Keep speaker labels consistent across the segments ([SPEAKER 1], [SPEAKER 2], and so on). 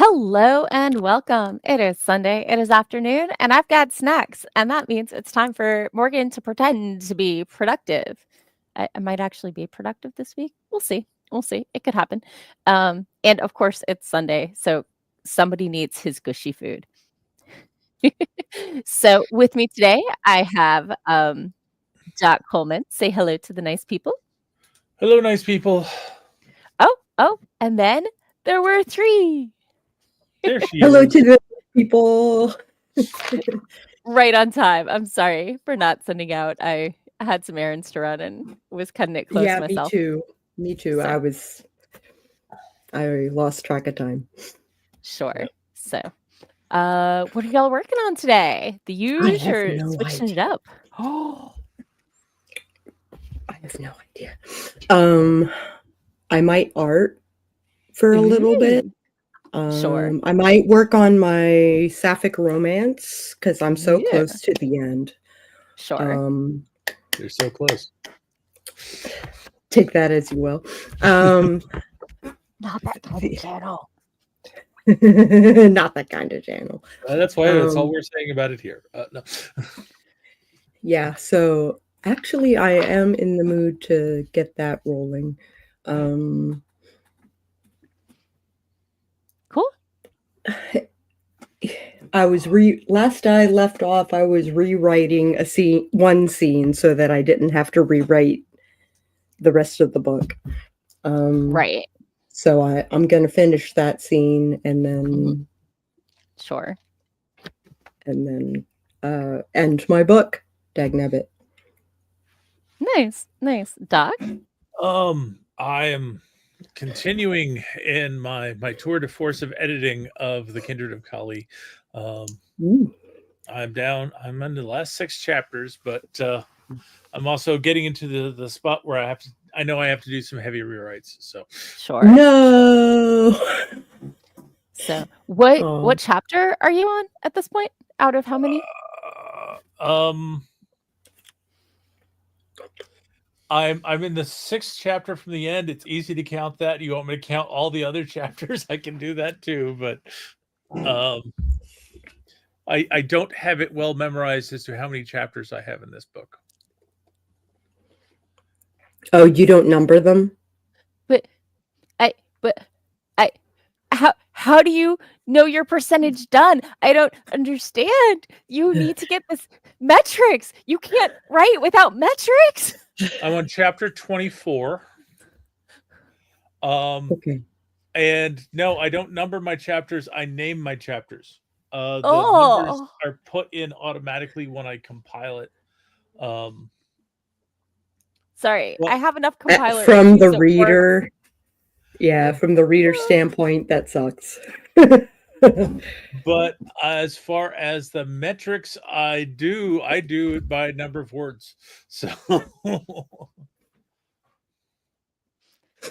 [SPEAKER 1] Hello and welcome. It is Sunday, it is afternoon, and I've got snacks. And that means it's time for Morgan to pretend to be productive. I might actually be productive this week. We'll see. We'll see. It could happen. And of course, it's Sunday, so somebody needs his gushy food. So with me today, I have Jack Coleman. Say hello to the nice people.
[SPEAKER 2] Hello, nice people.
[SPEAKER 1] Oh, and then there were three.
[SPEAKER 2] There she
[SPEAKER 3] Hello
[SPEAKER 2] is.
[SPEAKER 3] to the people.
[SPEAKER 1] Right on time. I'm sorry for not sending out. I had some errands to run and was cutting it close
[SPEAKER 3] Yeah,
[SPEAKER 1] myself.
[SPEAKER 3] Me too.
[SPEAKER 1] So.
[SPEAKER 3] I lost track of time.
[SPEAKER 1] Sure. Yep. So, what are y'all working on today? The usual or switching it up?
[SPEAKER 3] Oh, I have no idea. I might art for a little bit.
[SPEAKER 1] Sure.
[SPEAKER 3] I might work on my sapphic romance because I'm so close to the end.
[SPEAKER 1] Sure.
[SPEAKER 2] You're so close.
[SPEAKER 3] Take that as you will.
[SPEAKER 1] Not that kind of channel.
[SPEAKER 3] Not that kind of channel.
[SPEAKER 2] That's why that's all we're saying about it here. No.
[SPEAKER 3] Yeah, so actually I am in the mood to get that rolling.
[SPEAKER 1] Cool.
[SPEAKER 3] Last I left off, I was rewriting one scene so that I didn't have to rewrite the rest of the book.
[SPEAKER 1] Right.
[SPEAKER 3] So I'm going to finish that scene and then
[SPEAKER 1] sure.
[SPEAKER 3] And then end my book. Dagnabbit.
[SPEAKER 1] Nice. Doc?
[SPEAKER 2] I am continuing in my tour de force of editing of The Kindred of Kali. I'm in the last 6 chapters, but I'm also getting into the spot where I know I have to do some heavy rewrites. So
[SPEAKER 1] sure.
[SPEAKER 3] No.
[SPEAKER 1] So what chapter are you on at this point? Out of how many?
[SPEAKER 2] I'm in the 6th chapter from the end. It's easy to count that. You want me to count all the other chapters? I can do that too, but I don't have it well memorized as to how many chapters I have in this book.
[SPEAKER 3] Oh, you don't number them?
[SPEAKER 1] How do you know your percentage done? I don't understand. You need to get this metrics. You can't write without metrics.
[SPEAKER 2] I'm on chapter 24.
[SPEAKER 3] Okay.
[SPEAKER 2] And no, I don't number my chapters. I name my chapters. The numbers are put in automatically when I compile it.
[SPEAKER 1] Sorry, I have enough compiler
[SPEAKER 3] from the reader. Yeah, from the reader standpoint, that sucks.
[SPEAKER 2] But as far as the metrics, I do it by number of words. So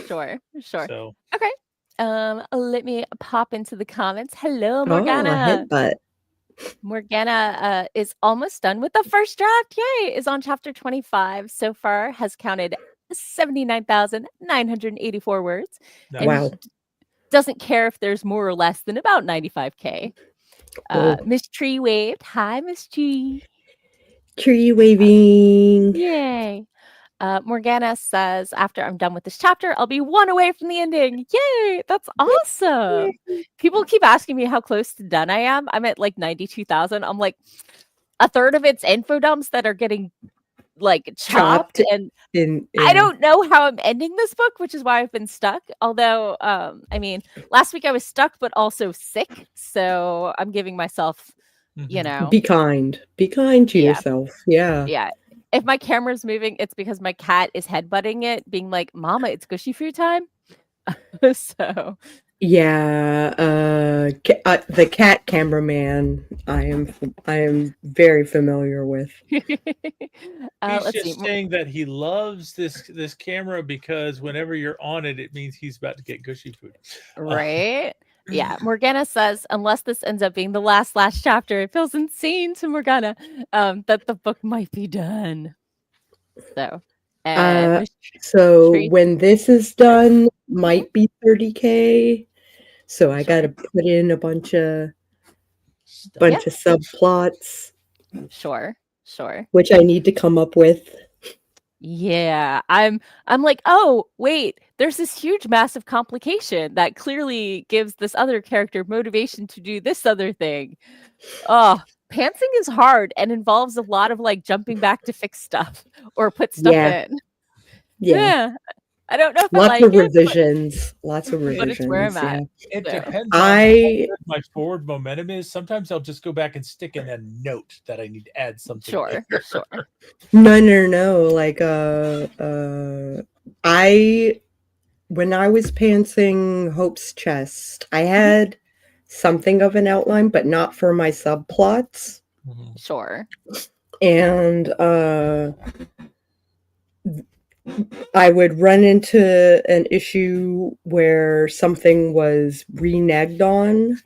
[SPEAKER 1] Sure.
[SPEAKER 2] So
[SPEAKER 1] okay. Let me pop into the comments. Hello, Morgana. Morgana is almost done with the first draft. Yay! Is on chapter 25 so far. Has counted 79,984 words.
[SPEAKER 3] Wow.
[SPEAKER 1] Doesn't care if there's more or less than about 95K. Miss Tree waved. Hi, Miss Tree.
[SPEAKER 3] Tree waving.
[SPEAKER 1] Yay. Morgana says, after I'm done with this chapter, I'll be 1 away from the ending. Yay! That's awesome. People keep asking me how close to done I am. I'm at like 92,000. I'm like, a third of it's info dumps that are getting like chopped. And I don't know how I'm ending this book, which is why I've been stuck. Although, I mean, last week I was stuck, but also sick. So I'm giving myself, you know.
[SPEAKER 3] Be kind to yourself. Yeah.
[SPEAKER 1] Yeah. If my camera's moving, it's because my cat is headbutting it, being like, Mama, it's gushy food time. So
[SPEAKER 3] yeah, the cat cameraman I am very familiar with.
[SPEAKER 2] He's just saying that he loves this camera because whenever you're on it, it means he's about to get gushy food.
[SPEAKER 1] Right? Yeah, Morgana says, unless this ends up being the last chapter, it feels insane to Morgana that the book might be done. So,
[SPEAKER 3] when this is done, might be 30K. So I got to put in a bunch of
[SPEAKER 1] Yeah.
[SPEAKER 3] subplots,
[SPEAKER 1] Sure.
[SPEAKER 3] which I need to come up with.
[SPEAKER 1] Yeah, I'm like, oh wait, there's this huge massive complication that clearly gives this other character motivation to do this other thing. Oh, pantsing is hard and involves a lot of like jumping back to fix stuff or put stuff in. Yeah. I don't know if I like
[SPEAKER 3] Lots of
[SPEAKER 1] it,
[SPEAKER 3] revisions. Lots of
[SPEAKER 1] but
[SPEAKER 3] revisions.
[SPEAKER 1] it's where I'm at.
[SPEAKER 3] Yeah.
[SPEAKER 2] It
[SPEAKER 1] So.
[SPEAKER 2] depends on how good my forward momentum is. Sometimes I'll just go back and stick in a note that I need to add something.
[SPEAKER 1] Sure.
[SPEAKER 3] No. Like when I was pantsing Hope's chest, I had something of an outline, but not for my subplots.
[SPEAKER 1] Sure.
[SPEAKER 3] And I would run into an issue where something was reneged on.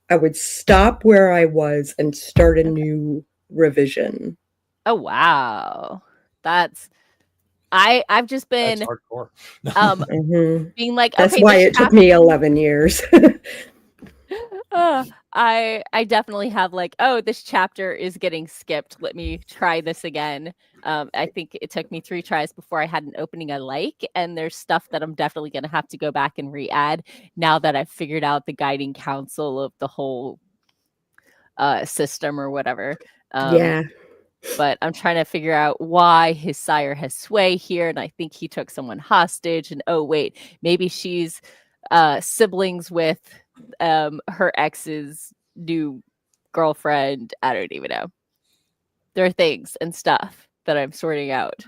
[SPEAKER 3] I would stop where I was and start a new revision.
[SPEAKER 1] Oh wow. I've just been
[SPEAKER 2] That's hardcore.
[SPEAKER 1] being like,
[SPEAKER 3] that's
[SPEAKER 1] okay,
[SPEAKER 3] why it took me 11 years.
[SPEAKER 1] I definitely have like, oh, this chapter is getting skipped. Let me try this again. I think it took me 3 tries before I had an opening I like, and there's stuff that I'm definitely going to have to go back and re-add now that I've figured out the guiding counsel of the whole system or whatever.
[SPEAKER 3] Yeah.
[SPEAKER 1] But I'm trying to figure out why his sire has sway here, and I think he took someone hostage, and oh wait, maybe she's siblings with her ex's new girlfriend. I don't even know. There are things and stuff that I'm sorting out.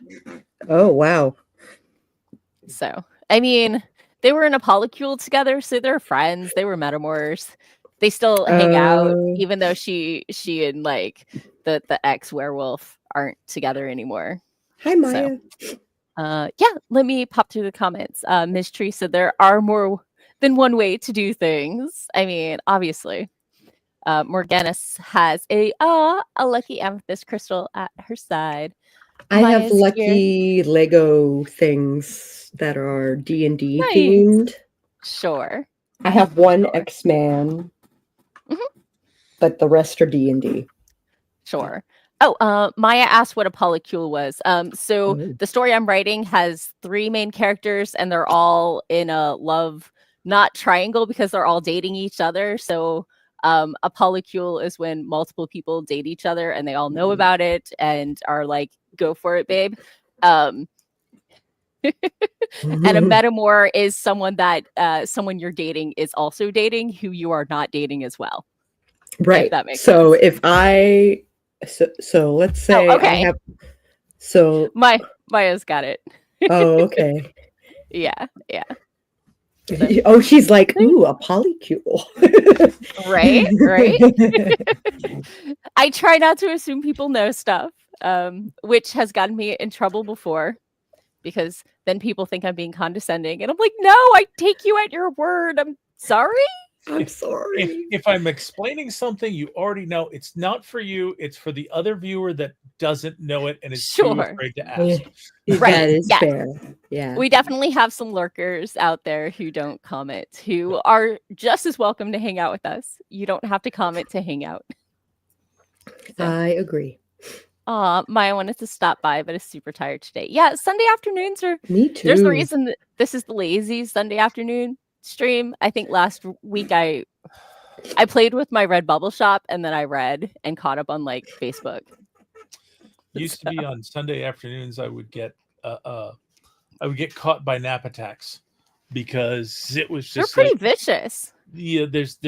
[SPEAKER 3] Oh wow.
[SPEAKER 1] So I mean, they were in a polycule together, so they're friends. They were metamors. They still hang out, even though she and like the ex werewolf aren't together anymore.
[SPEAKER 3] Hi, Maya.
[SPEAKER 1] So, yeah, let me pop through the comments. Miss Tree said there are more than one way to do things. I mean, obviously. Morganis has a lucky amethyst crystal at her side.
[SPEAKER 3] I
[SPEAKER 1] Maya's
[SPEAKER 3] have lucky Lego things that are D&D themed.
[SPEAKER 1] Sure.
[SPEAKER 3] I have one X-Man, but the rest are D&D.
[SPEAKER 1] Sure. Oh, Maya asked what a polycule was. So the story I'm writing has 3 main characters, and they're all in a love, not triangle, because they're all dating each other. So a polycule is when multiple people date each other and they all know about it and are like, go for it, babe. And a metamor is someone that someone you're dating is also dating who you are not dating as well.
[SPEAKER 3] Right.
[SPEAKER 1] If that makes
[SPEAKER 3] sense.
[SPEAKER 1] If
[SPEAKER 3] I so let's say I have
[SPEAKER 1] Maya's got it.
[SPEAKER 3] Oh, okay.
[SPEAKER 1] Yeah.
[SPEAKER 3] Oh, she's like, ooh, a polycule.
[SPEAKER 1] Right. I try not to assume people know stuff, which has gotten me in trouble before, because then people think I'm being condescending, and I'm like, no, I take you at your word. I'm sorry.
[SPEAKER 3] I'm sorry.
[SPEAKER 2] If I'm explaining something you already know, it's not for you. It's for the other viewer that doesn't know it and is too afraid to ask.
[SPEAKER 3] Right. That is fair. Yeah.
[SPEAKER 1] We definitely have some lurkers out there who don't comment, who are just as welcome to hang out with us. You don't have to comment to hang out.
[SPEAKER 3] So. I agree.
[SPEAKER 1] Maya wanted to stop by, but is super tired today. Yeah, Sunday afternoons are...
[SPEAKER 3] Me too.
[SPEAKER 1] There's the reason that this is the lazy Sunday afternoon stream. I think last week I played with my Red Bubble Shop, and then I read and caught up on like Facebook.
[SPEAKER 2] Used to be on Sunday afternoons. I would get caught by nap attacks because it was just
[SPEAKER 1] they're pretty vicious.
[SPEAKER 2] Yeah, there's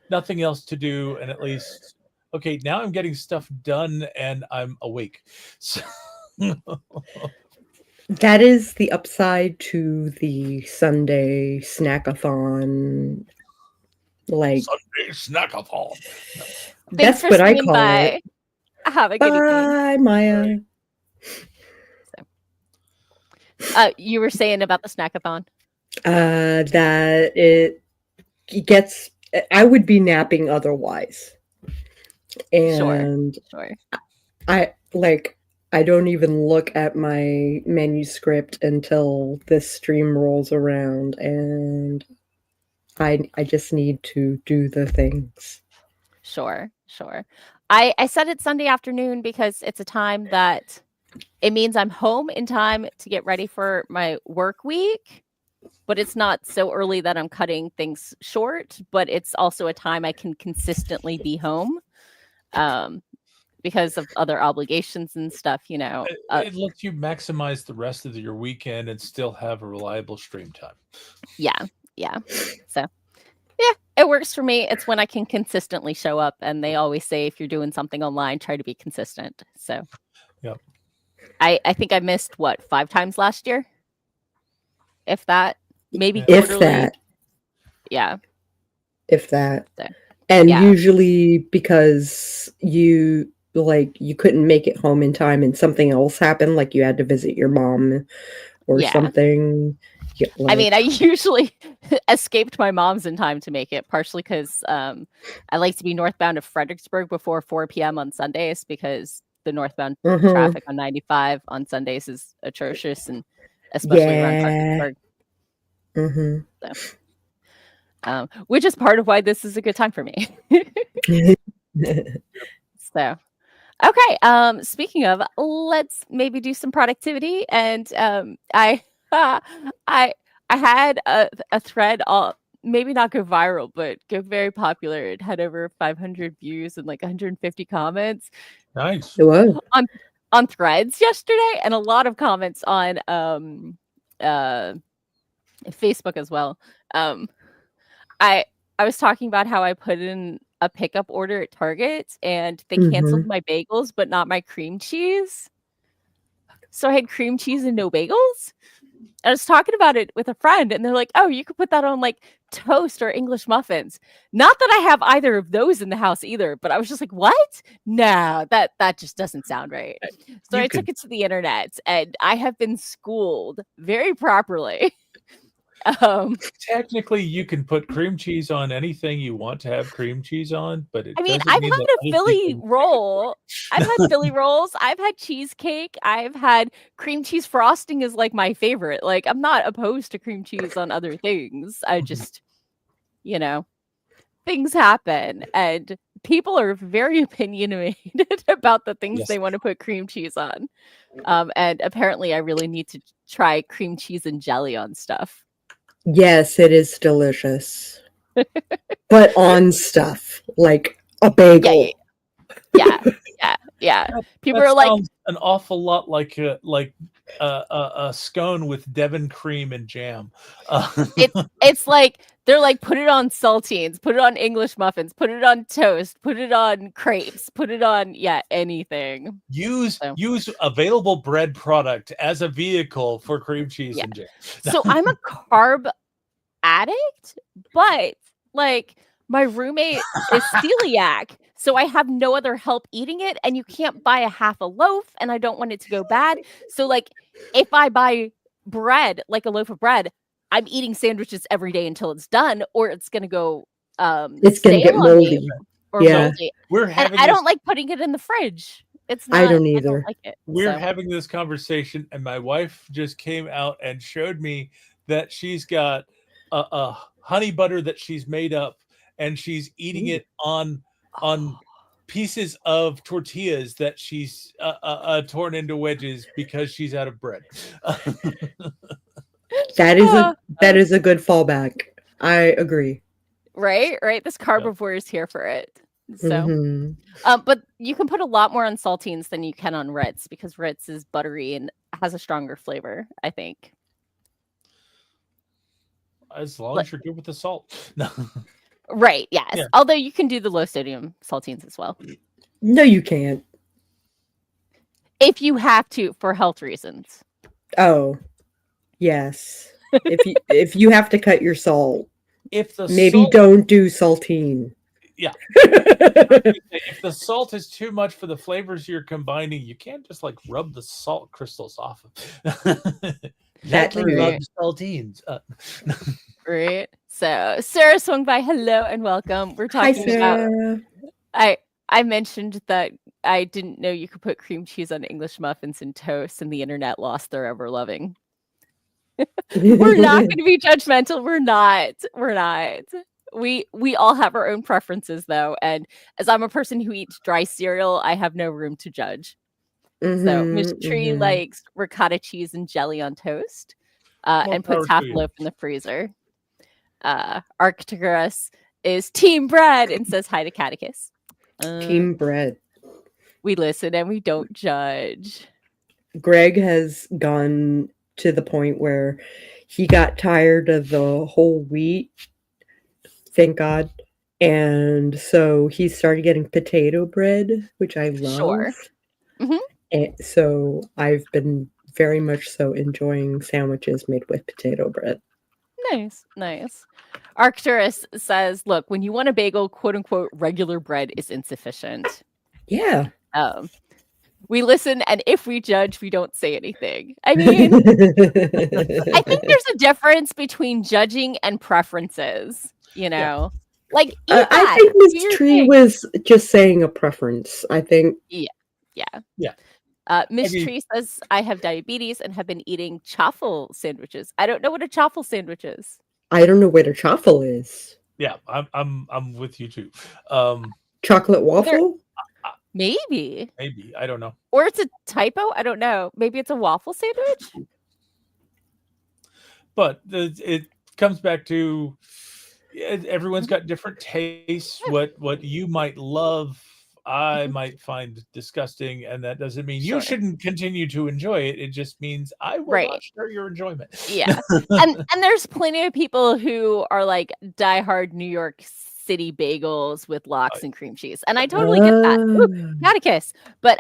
[SPEAKER 2] nothing else to do, and at least okay, now I'm getting stuff done and I'm awake. So
[SPEAKER 3] that is the upside to the Sunday snackathon. Like
[SPEAKER 2] Sunday snackathon.
[SPEAKER 3] That's what I call it.
[SPEAKER 1] Have a good evening.
[SPEAKER 3] Bye, Maya.
[SPEAKER 1] You were saying about the snackathon?
[SPEAKER 3] That it gets... I would be napping otherwise. And
[SPEAKER 1] sure.
[SPEAKER 3] I don't even look at my manuscript until this stream rolls around, and I just need to do the things.
[SPEAKER 1] Sure. I set it Sunday afternoon because it's a time that it means I'm home in time to get ready for my work week, but it's not so early that I'm cutting things short, but it's also a time I can consistently be home because of other obligations and stuff,
[SPEAKER 2] It lets you maximize the rest of your weekend and still have a reliable stream time.
[SPEAKER 1] Yeah. So, yeah, it works for me. It's when I can consistently show up, and they always say if you're doing something online, try to be consistent. So,
[SPEAKER 2] Yep.
[SPEAKER 1] I think I missed 5 times last year, if that, maybe
[SPEAKER 3] If
[SPEAKER 1] quarterly.
[SPEAKER 3] that.
[SPEAKER 1] Yeah.
[SPEAKER 3] If that.
[SPEAKER 1] So,
[SPEAKER 3] and
[SPEAKER 1] yeah.
[SPEAKER 3] usually because you couldn't make it home in time and something else happened, like you had to visit your mom or something.
[SPEAKER 1] Yeah, I mean, I usually escaped my mom's in time to make it, partially because I like to be northbound of Fredericksburg before 4 p.m. on Sundays, because the northbound traffic on 95 on Sundays is atrocious, and especially around Fredericksburg. So, which is part of why this is a good time for me. So, okay. Speaking of, let's maybe do some productivity, and I had a thread, maybe not go viral, but go very popular. It had over 500 views and like 150 comments.
[SPEAKER 2] Nice.
[SPEAKER 1] On Threads yesterday, and a lot of comments on Facebook as well. I was talking about how I put in a pickup order at Target and they canceled my bagels, but not my cream cheese. So I had cream cheese and no bagels. I was talking about it with a friend, and they're like, "Oh, you could put that on like toast or English muffins." Not that I have either of those in the house either, but I was just like, "What? No, that just doesn't sound right." So I took it to the internet, and I have been schooled very properly.
[SPEAKER 2] Technically, you can put cream cheese on anything you want to have cream cheese on, but
[SPEAKER 1] I mean, I've had a Philly roll. I've had Philly rolls. I've had cheesecake. I've had cream cheese frosting is like my favorite. Like, I'm not opposed to cream cheese on other things. I just, things happen, and people are very opinionated about the things they want to put cream cheese on. And apparently I really need to try cream cheese and jelly on stuff.
[SPEAKER 3] Yes, it is delicious. But on stuff like a bagel.
[SPEAKER 1] Yeah. People are like,
[SPEAKER 2] an awful lot like a scone with Devon cream and jam.
[SPEAKER 1] It's like they're like, put it on saltines, put it on English muffins, put it on toast, put it on crepes, put it on anything.
[SPEAKER 2] Use available bread product as a vehicle for cream cheese and jam.
[SPEAKER 1] So I'm a carb addict, but like my roommate is celiac, so I have no other help eating it, and you can't buy a half a loaf, and I don't want it to go bad. So like if I buy bread, like a loaf of bread, I'm eating sandwiches every day until it's done, or it's gonna go
[SPEAKER 3] it's gonna get moldy.
[SPEAKER 1] Moldy. I don't like putting it in the fridge. It's not,
[SPEAKER 3] I don't either.
[SPEAKER 1] I don't like it.
[SPEAKER 2] We're having this conversation, and my wife just came out and showed me that she's got a honey butter that she's made up, and she's eating it on pieces of tortillas that she's torn into wedges because she's out of bread.
[SPEAKER 3] That is a good fallback. I agree.
[SPEAKER 1] Right. This carbivore is here for it. So, but you can put a lot more on saltines than you can on Ritz, because Ritz is buttery and has a stronger flavor, I think.
[SPEAKER 2] As long as you're good with the salt.
[SPEAKER 1] Right, yes. Yeah. Although you can do the low sodium saltines as well.
[SPEAKER 3] No, you can't.
[SPEAKER 1] If you have to, for health reasons.
[SPEAKER 3] Oh, yes. if you have to cut your salt, don't do saltine.
[SPEAKER 2] Yeah. If the salt is too much for the flavors you're combining, you can't just like rub the salt crystals off of.
[SPEAKER 3] That's right.
[SPEAKER 2] Saltines.
[SPEAKER 1] Right. So Sarah swung by. Hello and welcome. We're talking about. I mentioned that I didn't know you could put cream cheese on English muffins and toast, and the internet lost their ever loving. We're not going to be judgmental. We're not. We all have our own preferences, though. And as I'm a person who eats dry cereal, I have no room to judge. So Miss Tree likes ricotta cheese and jelly on toast, and puts half a loaf in the freezer. Arcturus is team bread and says hi to Catticus.
[SPEAKER 3] Team bread.
[SPEAKER 1] We listen and we don't judge.
[SPEAKER 3] Greg has gone to the point where he got tired of the whole wheat. Thank God. And so he started getting potato bread, which I love.
[SPEAKER 1] Sure. Mm-hmm.
[SPEAKER 3] And so I've been very much so enjoying sandwiches made with potato bread.
[SPEAKER 1] Nice. Arcturus says, look, when you want a bagel, quote unquote, regular bread is insufficient.
[SPEAKER 3] Yeah.
[SPEAKER 1] We listen, and if we judge, we don't say anything. I mean, I think there's a difference between judging and preferences, you know? Yeah. Like,
[SPEAKER 3] I think Miss Tree was just saying a preference. I think.
[SPEAKER 1] Yeah. Miss Tree says, I have diabetes and have been eating chaffle sandwiches. I don't know what a chaffle sandwich is.
[SPEAKER 3] I don't know what a chaffle is.
[SPEAKER 2] Yeah, I'm with you too.
[SPEAKER 3] Chocolate waffle?
[SPEAKER 1] Maybe.
[SPEAKER 2] I don't know.
[SPEAKER 1] Or it's a typo. I don't know. Maybe it's a waffle sandwich.
[SPEAKER 2] But it comes back to everyone's got different tastes. What you might love, I might find disgusting, and that doesn't mean you shouldn't continue to enjoy it. It just means I will not share your enjoyment.
[SPEAKER 1] Yeah. and there's plenty of people who are like diehard New York City bagels with lox and cream cheese. And I totally get that. Ooh, Catticus. But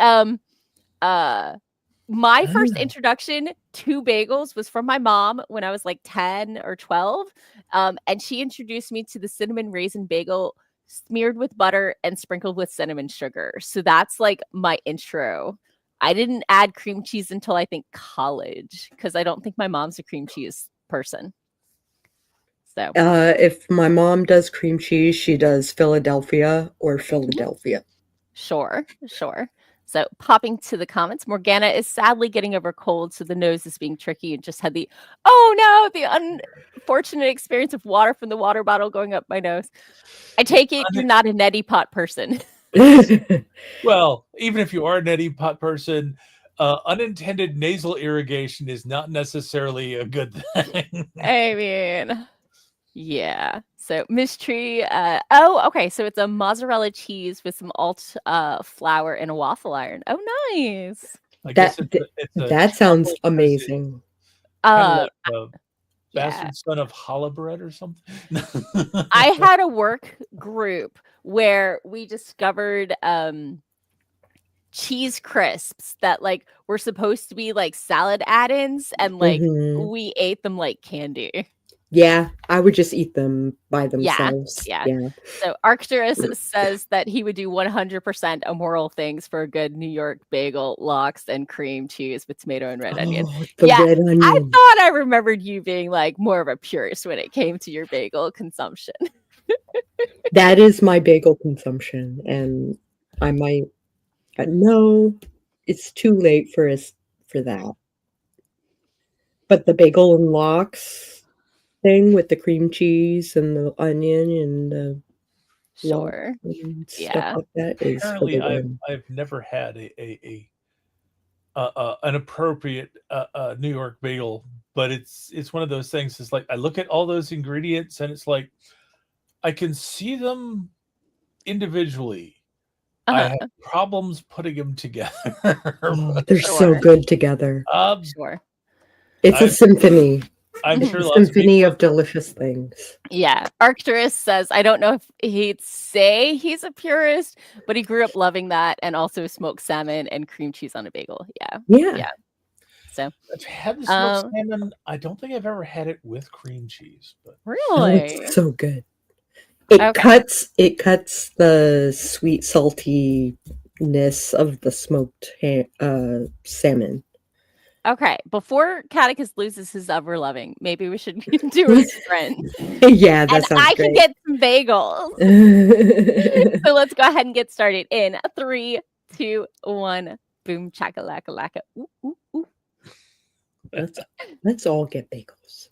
[SPEAKER 1] my first introduction to bagels was from my mom when I was like 10 or 12. And she introduced me to the cinnamon raisin bagel smeared with butter and sprinkled with cinnamon sugar. So that's like my intro. I didn't add cream cheese until I think college because I don't think my mom's a cream cheese person. So
[SPEAKER 3] if my mom does cream cheese, she does Philadelphia or Philadelphia.
[SPEAKER 1] Sure. So popping to the comments, Morgana is sadly getting over cold, so the nose is being tricky and just had the unfortunate experience of water from the water bottle going up my nose. I take it you're not a neti pot person.
[SPEAKER 2] Well, even if you are a neti pot person, unintended nasal irrigation is not necessarily a good thing.
[SPEAKER 1] I mean, yeah. So Miss Tree, okay. So it's a mozzarella cheese with some alt flour and a waffle iron. Oh, nice.
[SPEAKER 3] That sounds amazing.
[SPEAKER 2] Kind of like bastard son of challah bread or something.
[SPEAKER 1] I had a work group where we discovered cheese crisps that like were supposed to be like salad add-ins, and like we ate them like candy.
[SPEAKER 3] Yeah, I would just eat them by themselves.
[SPEAKER 1] Yeah. So Arcturus says that he would do 100% immoral things for a good New York bagel, lox, and cream cheese with tomato and red onion.
[SPEAKER 3] Red onion.
[SPEAKER 1] I thought I remembered you being like more of a purist when it came to your bagel consumption.
[SPEAKER 3] That is my bagel consumption, and I might. No, it's too late for that. But the bagel and lox thing with the cream cheese and the onion and the stuff like that is
[SPEAKER 2] apparently I've never had an appropriate New York bagel, but it's one of those things. It's like I look at all those ingredients and it's like I can see them individually. I have problems putting them together.
[SPEAKER 3] They're so good together.
[SPEAKER 1] Sure.
[SPEAKER 3] It's a symphony.
[SPEAKER 2] I'm sure
[SPEAKER 3] a symphony of delicious things.
[SPEAKER 1] Yeah. Arcturus says, I don't know if he'd say he's a purist, but he grew up loving that and also smoked salmon and cream cheese on a bagel. Yeah. So
[SPEAKER 2] I've had the smoked salmon. I don't think I've ever had it with cream cheese. But
[SPEAKER 1] really?
[SPEAKER 3] It's so good. It cuts the sweet saltiness of the smoked salmon.
[SPEAKER 1] Okay, before Catticus loses his ever loving, maybe we should do a sprint.
[SPEAKER 3] Yeah, that sounds
[SPEAKER 1] I
[SPEAKER 3] great.
[SPEAKER 1] can get some bagels. So let's go ahead and get started in 3, 2, 1. Boom, chakalaka laka. Ooh, ooh, ooh.
[SPEAKER 3] Let's all get bagels.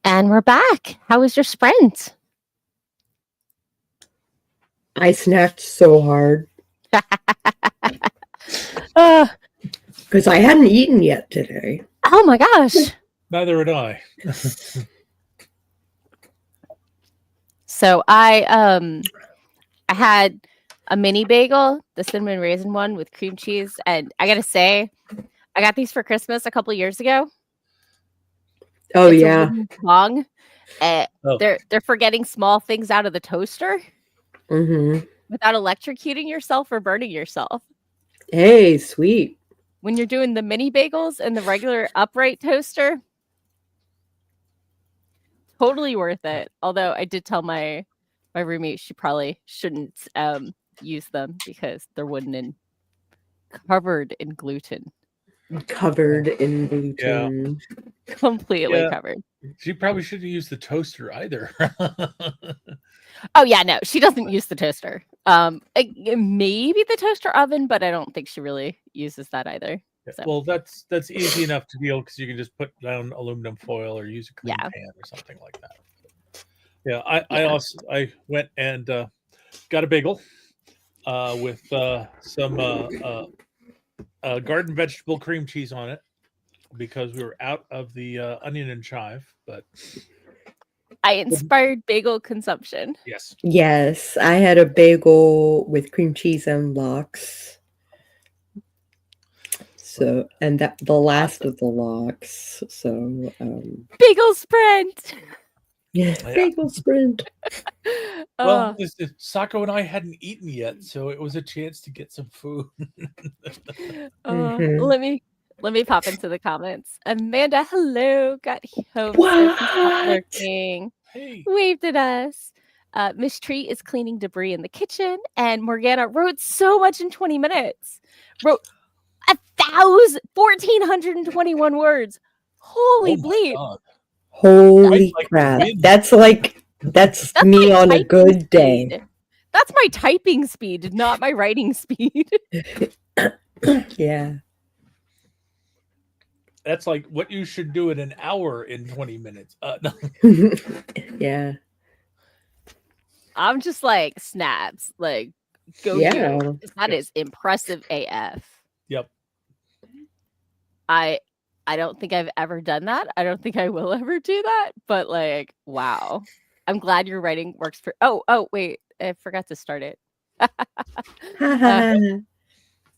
[SPEAKER 1] And we're back. How was your sprint?
[SPEAKER 3] I snacked so hard
[SPEAKER 1] Uh,
[SPEAKER 3] because I hadn't eaten yet today.
[SPEAKER 1] oh my gosh.
[SPEAKER 2] Neither had I.
[SPEAKER 1] So I had a mini bagel, the cinnamon raisin one with cream cheese, and I gotta say, I got these for Christmas a couple years ago.
[SPEAKER 3] Oh
[SPEAKER 1] It's a
[SPEAKER 3] yeah.
[SPEAKER 1] wooden bong.
[SPEAKER 2] Oh.
[SPEAKER 1] They're for getting small things out of the toaster
[SPEAKER 3] Mm-hmm.
[SPEAKER 1] without electrocuting yourself or burning yourself.
[SPEAKER 3] Hey, sweet.
[SPEAKER 1] When you're doing the mini bagels and the regular upright toaster, totally worth it. Although I did tell my roommate she probably shouldn't use them because they're wooden and covered in gluten.
[SPEAKER 3] Covered in gluten.
[SPEAKER 1] Completely
[SPEAKER 2] Yeah.
[SPEAKER 1] covered.
[SPEAKER 2] She probably shouldn't use the toaster either.
[SPEAKER 1] Oh yeah, no, she doesn't use the toaster. Maybe the toaster oven, but I don't think she really uses that either. So.
[SPEAKER 2] Well, that's easy enough to deal because you can just put down aluminum foil or use a clean
[SPEAKER 1] Yeah.
[SPEAKER 2] pan or something like that. Yeah, I went and got a bagel with some garden vegetable cream cheese on it because we were out of the onion and chive. But
[SPEAKER 1] I inspired bagel consumption.
[SPEAKER 2] yes,
[SPEAKER 3] Yes, I had a bagel with cream cheese and lox. So, and that the last of the lox. So,
[SPEAKER 1] Bagel sprint.
[SPEAKER 3] yeah, bagel sprint.
[SPEAKER 2] well, Sako and I hadn't eaten yet, so it was a chance to get some food.
[SPEAKER 3] Mhm.
[SPEAKER 1] Let me pop into the comments. Amanda, hello, got home.
[SPEAKER 3] What?
[SPEAKER 1] Lurking.
[SPEAKER 2] Hey,
[SPEAKER 1] Waved at us. Miss Tree is cleaning debris in the kitchen, and Morgana wrote so much in 20 minutes. Wrote 1,421 words. Holy
[SPEAKER 2] oh my
[SPEAKER 1] bleep!
[SPEAKER 2] God.
[SPEAKER 3] Holy
[SPEAKER 2] I'd like to
[SPEAKER 3] crap!
[SPEAKER 2] win.
[SPEAKER 3] That's me
[SPEAKER 1] my
[SPEAKER 3] on a
[SPEAKER 1] typing
[SPEAKER 3] good day.
[SPEAKER 1] speed. That's my typing speed, not my writing speed.
[SPEAKER 3] Yeah.
[SPEAKER 2] That's like what you should do in an hour in 20 minutes. No.
[SPEAKER 3] Yeah.
[SPEAKER 1] I'm just like snaps, like go
[SPEAKER 3] Yeah.
[SPEAKER 1] you. That
[SPEAKER 2] Yes.
[SPEAKER 1] is impressive AF.
[SPEAKER 2] Yep.
[SPEAKER 1] I don't think I've ever done that. I don't think I will ever do that. But like, wow. I'm glad your writing works for. Oh, wait, I forgot to start it.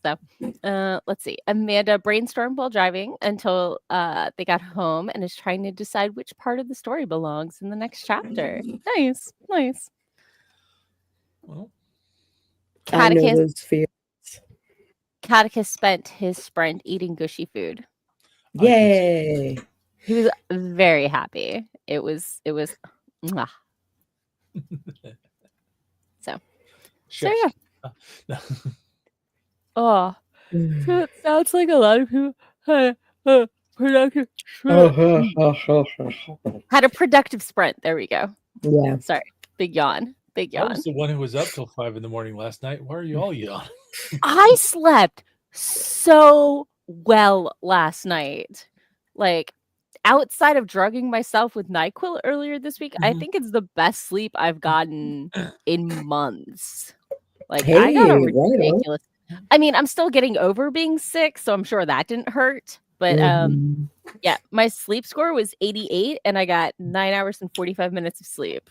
[SPEAKER 1] Let's see. Amanda brainstormed while driving until they got home and is trying to decide which part of the story belongs in the next chapter. Nice.
[SPEAKER 2] Well,
[SPEAKER 3] I know
[SPEAKER 1] Catticus,
[SPEAKER 3] those feels.
[SPEAKER 1] Catticus spent his sprint eating gushy food.
[SPEAKER 3] Yay.
[SPEAKER 1] He was very happy. It was mwah. So yeah.
[SPEAKER 2] No.
[SPEAKER 1] Oh, so it sounds like a lot of people had a productive sprint. There we go.
[SPEAKER 3] Yeah.
[SPEAKER 1] Sorry. Big yawn.
[SPEAKER 2] I was the one who was up till 5 a.m. last night. Why are you all yawning?
[SPEAKER 1] I slept so well last night. Like, outside of drugging myself with NyQuil earlier this week, I think it's the best sleep I've gotten in months. Like, I got a ridiculous. I mean, I'm still getting over being sick, so I'm sure that didn't hurt. But yeah, my sleep score was 88, and I got 9 hours and 45 minutes of sleep.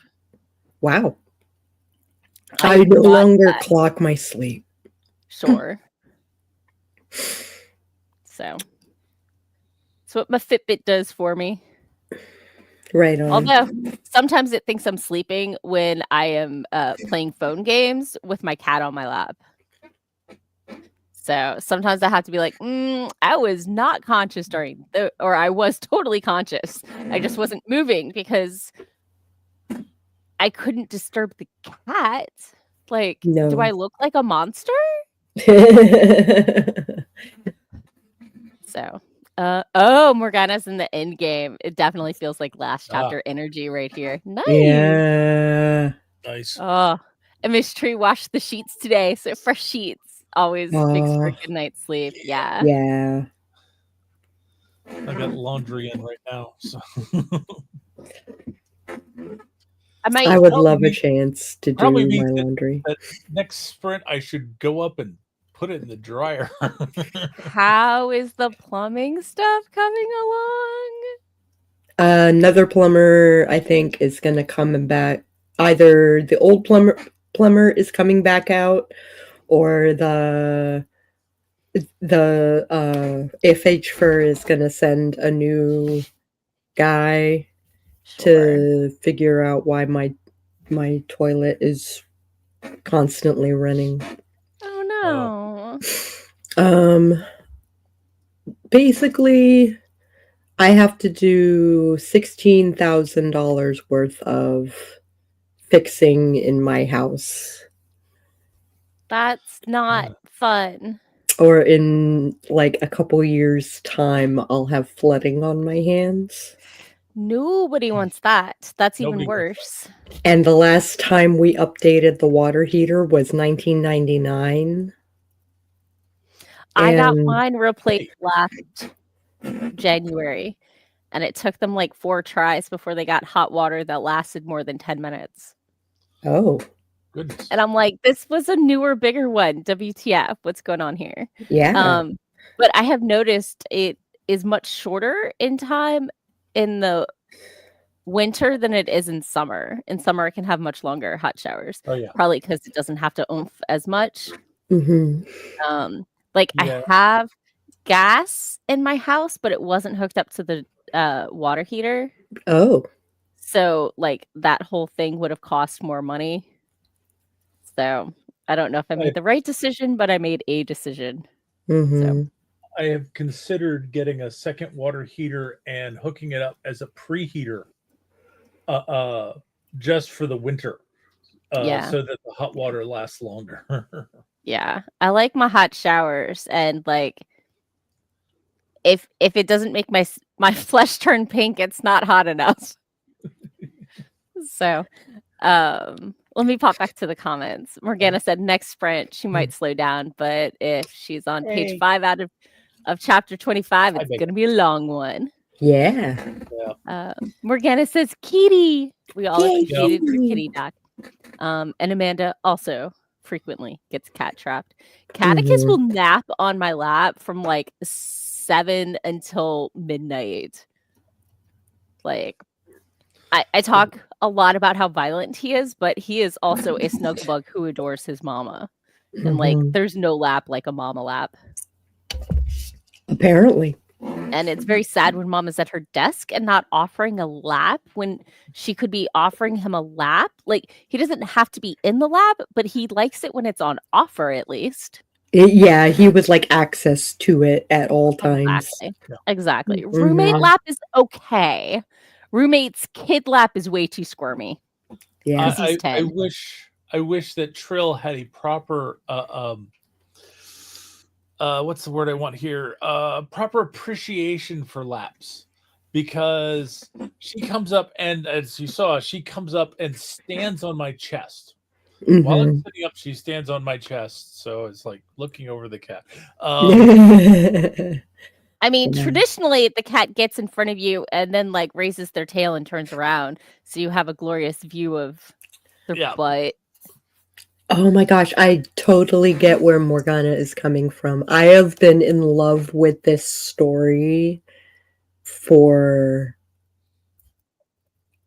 [SPEAKER 3] Wow. I no longer clock my sleep.
[SPEAKER 1] Sure. So that's what my Fitbit does for me.
[SPEAKER 3] Right on.
[SPEAKER 1] Although sometimes it thinks I'm sleeping when I am playing phone games with my cat on my lap. So sometimes I have to be like, I was not conscious or I was totally conscious. I just wasn't moving because I couldn't disturb the cat. Like, do I look like a monster? So, Morgana's in the end game. It definitely feels like last chapter energy right here. Nice.
[SPEAKER 3] Yeah.
[SPEAKER 2] Nice.
[SPEAKER 1] Oh, and Miss Tree washed the sheets today, so fresh sheets always makes for a good night's sleep. Yeah.
[SPEAKER 3] Yeah.
[SPEAKER 2] I got laundry in right now. So
[SPEAKER 3] I would love a chance to do my laundry.
[SPEAKER 2] That next sprint, I should go up and put it in the dryer.
[SPEAKER 1] How is the plumbing stuff coming along?
[SPEAKER 3] Another plumber, I think, is going to come back. Either the old plumber is coming back out, or the FH Fur is going to send a new guy to figure out why my toilet is constantly running.
[SPEAKER 1] Oh no.
[SPEAKER 3] Basically, I have to do $16,000 worth of fixing in my house.
[SPEAKER 1] That's not fun.
[SPEAKER 3] Or in like a couple years' time, I'll have flooding on my hands.
[SPEAKER 1] Nobody wants that. That's even worse.
[SPEAKER 3] And the last time we updated the water heater was 1999.
[SPEAKER 1] I got mine replaced last January, and it took them like 4 tries before they got hot water that lasted more than 10 minutes.
[SPEAKER 3] Oh.
[SPEAKER 2] Goodness.
[SPEAKER 1] And I'm like, this was a newer, bigger one. WTF? What's going on here?
[SPEAKER 3] Yeah.
[SPEAKER 1] But I have noticed it is much shorter in time in the winter than it is in summer. In summer, it can have much longer hot showers.
[SPEAKER 2] Oh yeah.
[SPEAKER 1] Probably because it doesn't have to oomph as much.
[SPEAKER 3] Mm-hmm.
[SPEAKER 1] I have gas in my house, but it wasn't hooked up to the water heater.
[SPEAKER 3] Oh.
[SPEAKER 1] So like that whole thing would have cost more money. So I don't know if I made the right decision, but I made a decision.
[SPEAKER 3] Mm-hmm.
[SPEAKER 1] So
[SPEAKER 2] I have considered getting a second water heater and hooking it up as a preheater, just for the winter, so that the hot water lasts longer.
[SPEAKER 1] Yeah, I like my hot showers, and like if it doesn't make my flesh turn pink, it's not hot enough. So, let me pop back to the comments. Morgana said next sprint she might slow down, but if she's on page 5 out of chapter 25, it's going to be a long one.
[SPEAKER 3] Yeah.
[SPEAKER 1] Morgana says kitty. We all appreciated your kitty, Doc. And Amanda also frequently gets cat trapped. Catticus will nap on my lap from like 7 until midnight. Like I talk a lot about how violent he is, but he is also a snuggle bug who adores his mama. And like there's no lap like a mama lap.
[SPEAKER 3] Apparently.
[SPEAKER 1] And it's very sad when mom is at her desk and not offering a lap when she could be offering him a lap. Like he doesn't have to be in the lab, but he likes it when it's on offer at least.
[SPEAKER 3] Yeah, he would like access to it at all times.
[SPEAKER 1] Exactly. Roommate lap is okay. Roommate's kid lap is way too squirmy.
[SPEAKER 3] Yeah.
[SPEAKER 1] He's 10.
[SPEAKER 2] I wish that Trill had a proper what's the word I want here? Proper appreciation for laps, because she comes up and, as you saw, she comes up and stands on my chest. While I'm sitting up, she stands on my chest, so it's like looking over the cat.
[SPEAKER 1] I mean, traditionally, the cat gets in front of you and then like raises their tail and turns around, so you have a glorious view of their butt.
[SPEAKER 3] Oh my gosh, I totally get where Morgana is coming from. I have been in love with this story for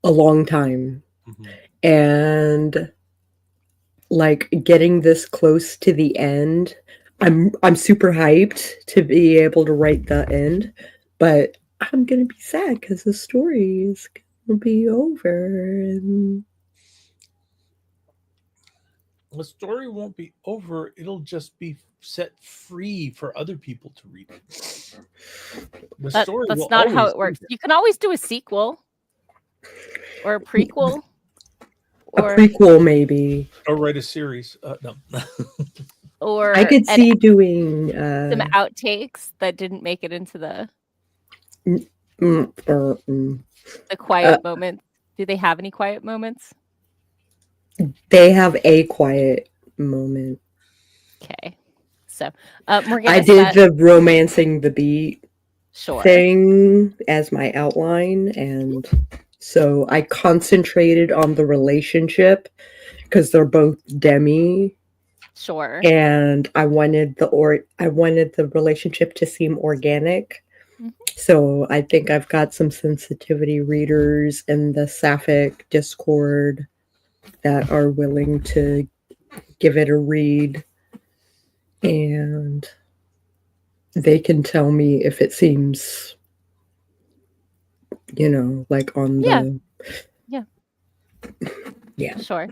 [SPEAKER 3] a long time. And like getting this close to the end, I'm super hyped to be able to write the end, but I'm gonna be sad because the story is gonna be over. And
[SPEAKER 2] the story won't be over. It'll just be set free for other people to read it.
[SPEAKER 1] That's not how it works. You can always do a sequel or a prequel.
[SPEAKER 3] Or a prequel, maybe.
[SPEAKER 2] Or write a series. No.
[SPEAKER 1] Or
[SPEAKER 3] I could see doing
[SPEAKER 1] some outtakes that didn't make it into the quiet moments. Do they have any quiet moments?
[SPEAKER 3] They have a quiet moment.
[SPEAKER 1] Okay. So Morgana,
[SPEAKER 3] I did the romancing the beat thing as my outline, and So I concentrated on the relationship because they're both demi,
[SPEAKER 1] Sure.
[SPEAKER 3] and I wanted the relationship to seem organic.
[SPEAKER 1] Mhm.
[SPEAKER 3] So I think I've got some sensitivity readers in the Sapphic Discord that are willing to give it a read, and they can tell me if it seems, like on
[SPEAKER 1] Yeah.
[SPEAKER 3] the yeah.
[SPEAKER 1] Sure.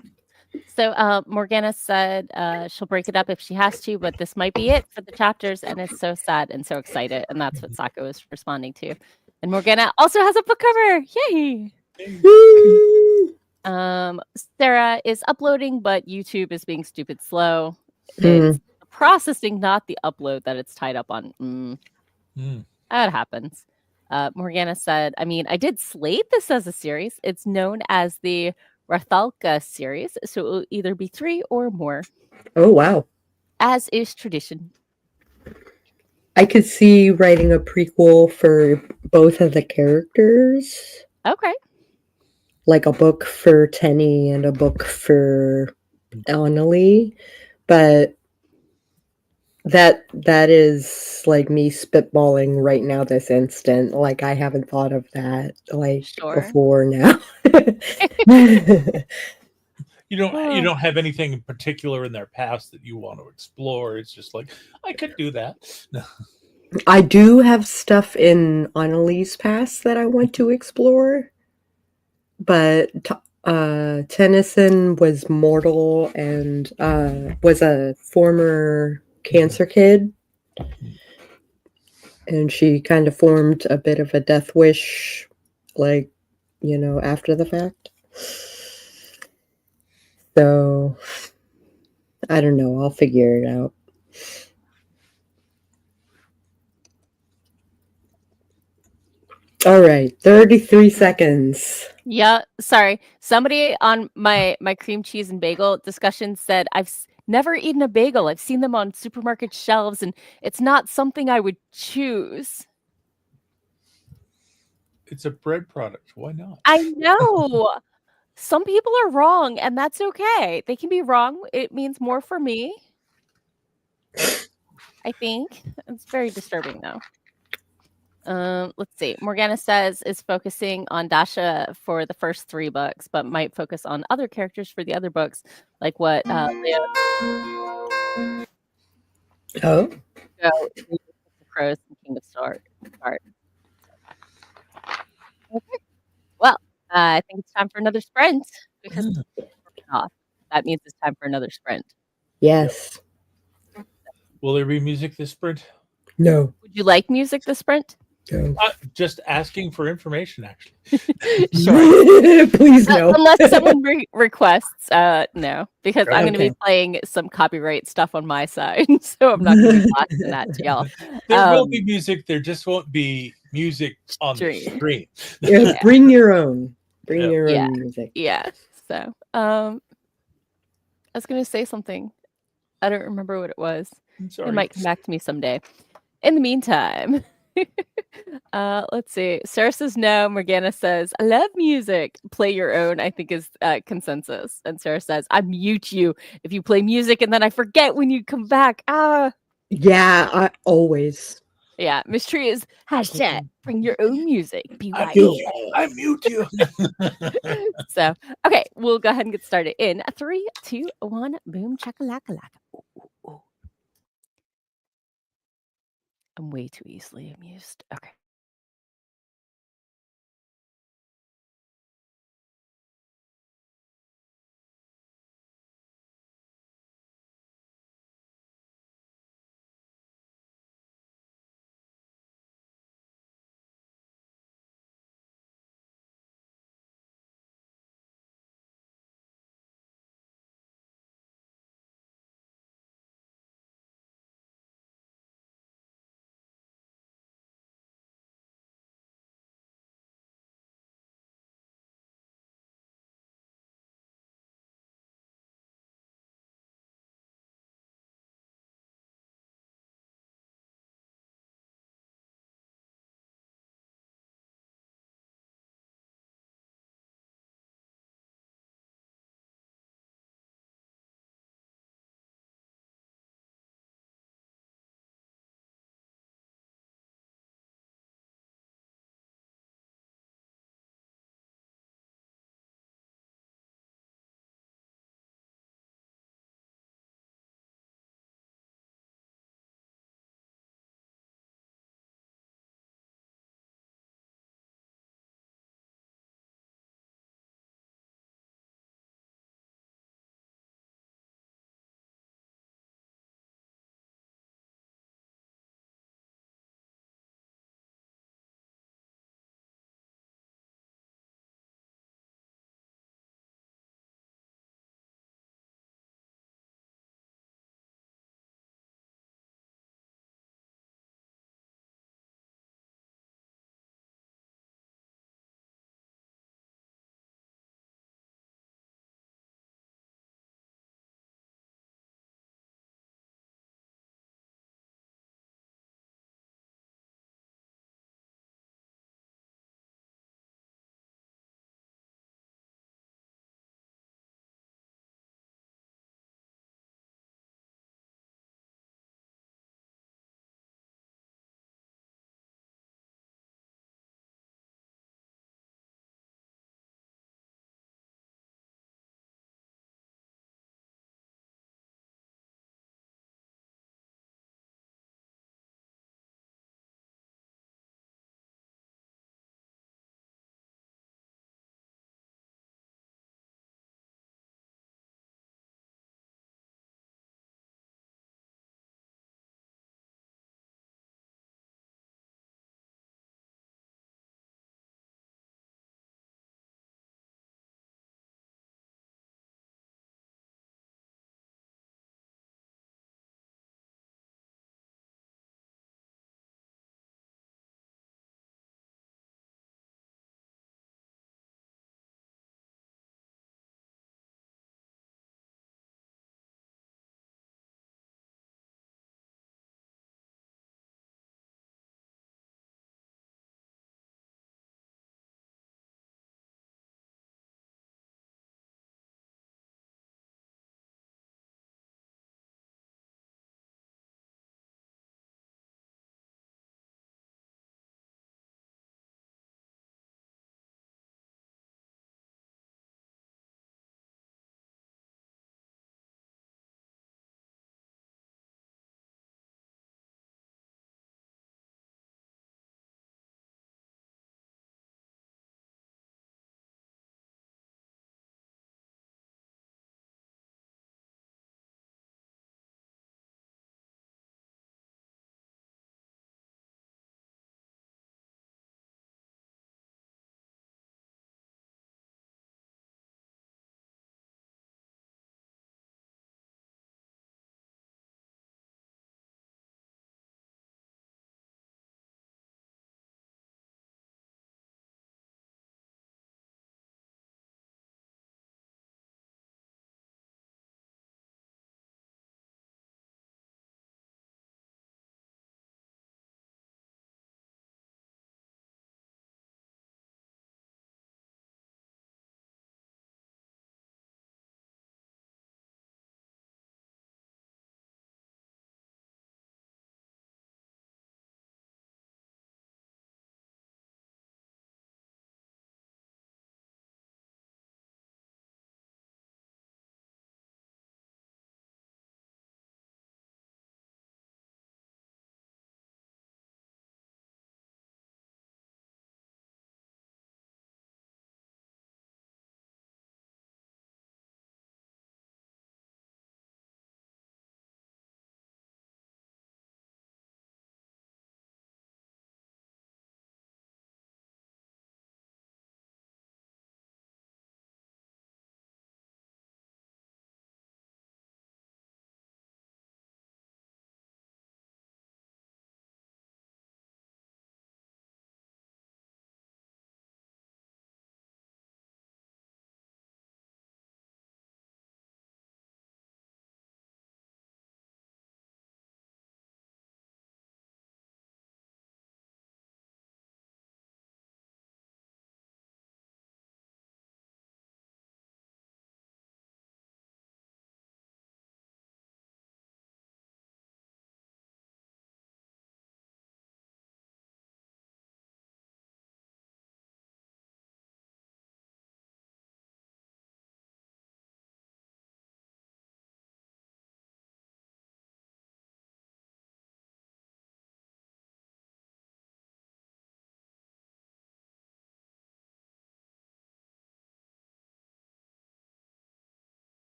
[SPEAKER 1] So Morgana said she'll break it up if she has to, but this might be it for the chapters, and it's so sad and so excited, and that's what Sako is responding to. And Morgana also has a book cover. Yay! Sarah is uploading, but YouTube is being stupid slow. It's the processing, not the upload, that it's tied up on. That happens. Morgana said, I mean, I did slate this as a series. It's known as the Rathalka series, so it will either be 3 or more,
[SPEAKER 3] Oh, wow.
[SPEAKER 1] as is tradition.
[SPEAKER 3] I could see writing a prequel for both of the characters,
[SPEAKER 1] Okay.
[SPEAKER 3] like a book for Tenny and a book for Annalie, but that is like me spitballing right now this instant. Like I haven't thought of that
[SPEAKER 1] Sure.
[SPEAKER 3] before now.
[SPEAKER 2] You don't have anything in particular in their past that you want to explore. It's just like, I could do that. No.
[SPEAKER 3] I do have stuff in Annalie's past that I want to explore, but Tennyson was mortal and was a former cancer kid, and she kind of formed a bit of a death wish, like, after the fact. So I don't know. I'll figure it out. All right, 33 seconds.
[SPEAKER 1] Yeah, sorry. Somebody on my cream cheese and bagel discussion said I've never eaten a bagel. I've seen them on supermarket shelves, and it's not something I would choose.
[SPEAKER 2] It's a bread product. Why not?
[SPEAKER 1] I know. Some people are wrong, and that's okay. They can be wrong. It means more for me. I think. It's very disturbing, though. Let's see. Morgana says is focusing on Dasha for the first 3 books, but might focus on other characters for the other books, like what Leo
[SPEAKER 3] Oh,
[SPEAKER 1] Go, the Crows and King of Stars. Okay. Well, I think it's time for another sprint because we're off. That means it's time for another sprint.
[SPEAKER 3] yes.
[SPEAKER 2] Will there be music this sprint?
[SPEAKER 3] No.
[SPEAKER 1] Would you like music this sprint?
[SPEAKER 3] No.
[SPEAKER 2] Just asking for information, actually.
[SPEAKER 1] Sure.
[SPEAKER 3] Please no.
[SPEAKER 1] Unless someone requests, no, because I'm going to
[SPEAKER 3] Okay.
[SPEAKER 1] be playing some copyright stuff on my side, so I'm not going to be blasting that to y'all.
[SPEAKER 2] There will be music. There just won't be music on the
[SPEAKER 1] Stream.
[SPEAKER 2] screen.
[SPEAKER 3] Yeah, bring your own. Bring
[SPEAKER 2] Yeah.
[SPEAKER 3] your
[SPEAKER 1] Yeah.
[SPEAKER 3] own music.
[SPEAKER 1] Yeah. So, I was going to say something. I don't remember what it was.
[SPEAKER 2] I'm sorry.
[SPEAKER 1] It might come back to me someday. In the meantime, let's see. Sarah says no. Morgana says, I love music. Play your own, I think is consensus. And Sarah says, I mute you if you play music and then I forget when you come back.
[SPEAKER 3] Yeah, I always.
[SPEAKER 1] Yeah, Miss Tree is hashtag bring your own music.
[SPEAKER 2] I
[SPEAKER 1] BYE.
[SPEAKER 2] mute you.
[SPEAKER 1] So, okay, we'll go ahead and get started in 3, 2, 1. Boom, chakalaka laka. Ooh. I'm way too easily amused. Okay.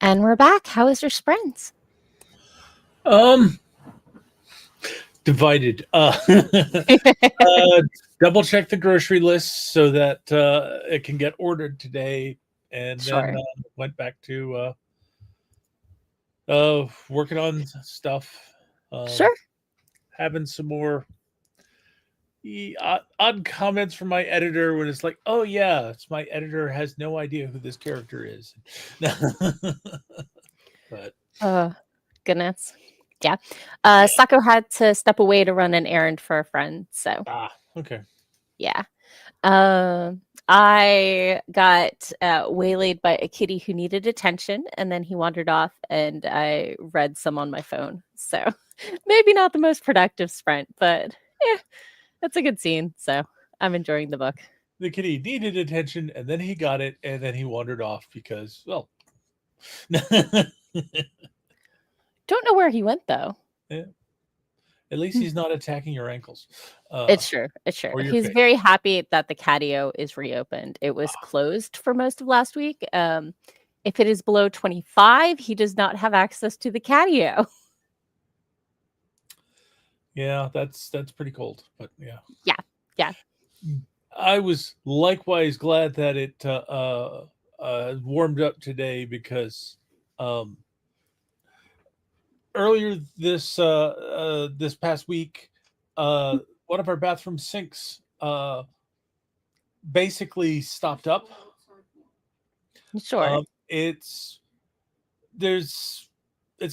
[SPEAKER 1] And we're back. How is your sprint?
[SPEAKER 2] Divided. Double check the grocery list so that it can get ordered today, and
[SPEAKER 1] Sure.
[SPEAKER 2] then went back to working on stuff.
[SPEAKER 1] Sure.
[SPEAKER 2] Having some more odd comments from my editor when it's like, oh yeah, it's my editor has no idea who this character is. But
[SPEAKER 1] goodness. Yeah. Sako had to step away to run an errand for a friend. So
[SPEAKER 2] okay.
[SPEAKER 1] Yeah. I got waylaid by a kitty who needed attention, and then he wandered off, and I read some on my phone. So maybe not the most productive sprint, but that's a good scene. So I'm enjoying the book.
[SPEAKER 2] The kitty needed attention, and then he got it, and then he wandered off because, well,
[SPEAKER 1] don't know where he went though.
[SPEAKER 2] Yeah. At least he's not attacking your ankles.
[SPEAKER 1] It's true. It's true. He's very happy that the catio is reopened. It was closed for most of last week. If it is below 25, he does not have access to the catio.
[SPEAKER 2] Yeah, that's pretty cold. But yeah.
[SPEAKER 1] Yeah.
[SPEAKER 2] I was likewise glad that it warmed up today because earlier this past week, one of our bathroom sinks basically stopped up.
[SPEAKER 1] Sure.
[SPEAKER 2] It's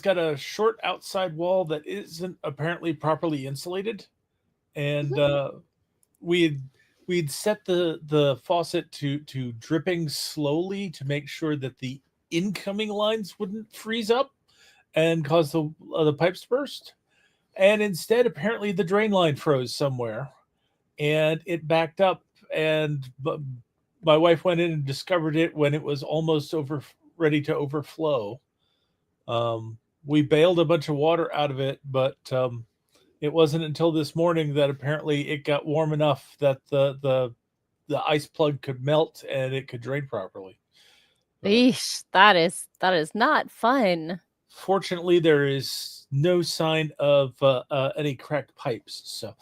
[SPEAKER 2] got a short outside wall that isn't apparently properly insulated, and we'd set the faucet to dripping slowly to make sure that the incoming lines wouldn't freeze up and cause the pipes to burst. And instead, apparently, the drain line froze somewhere, and it backed up. And my wife went in and discovered it when it was almost ready to overflow. We bailed a bunch of water out of it, but it wasn't until this morning that apparently it got warm enough that the ice plug could melt and it could drain properly.
[SPEAKER 1] Eesh, that is not fun.
[SPEAKER 2] Fortunately, there is no sign of any cracked pipes. So,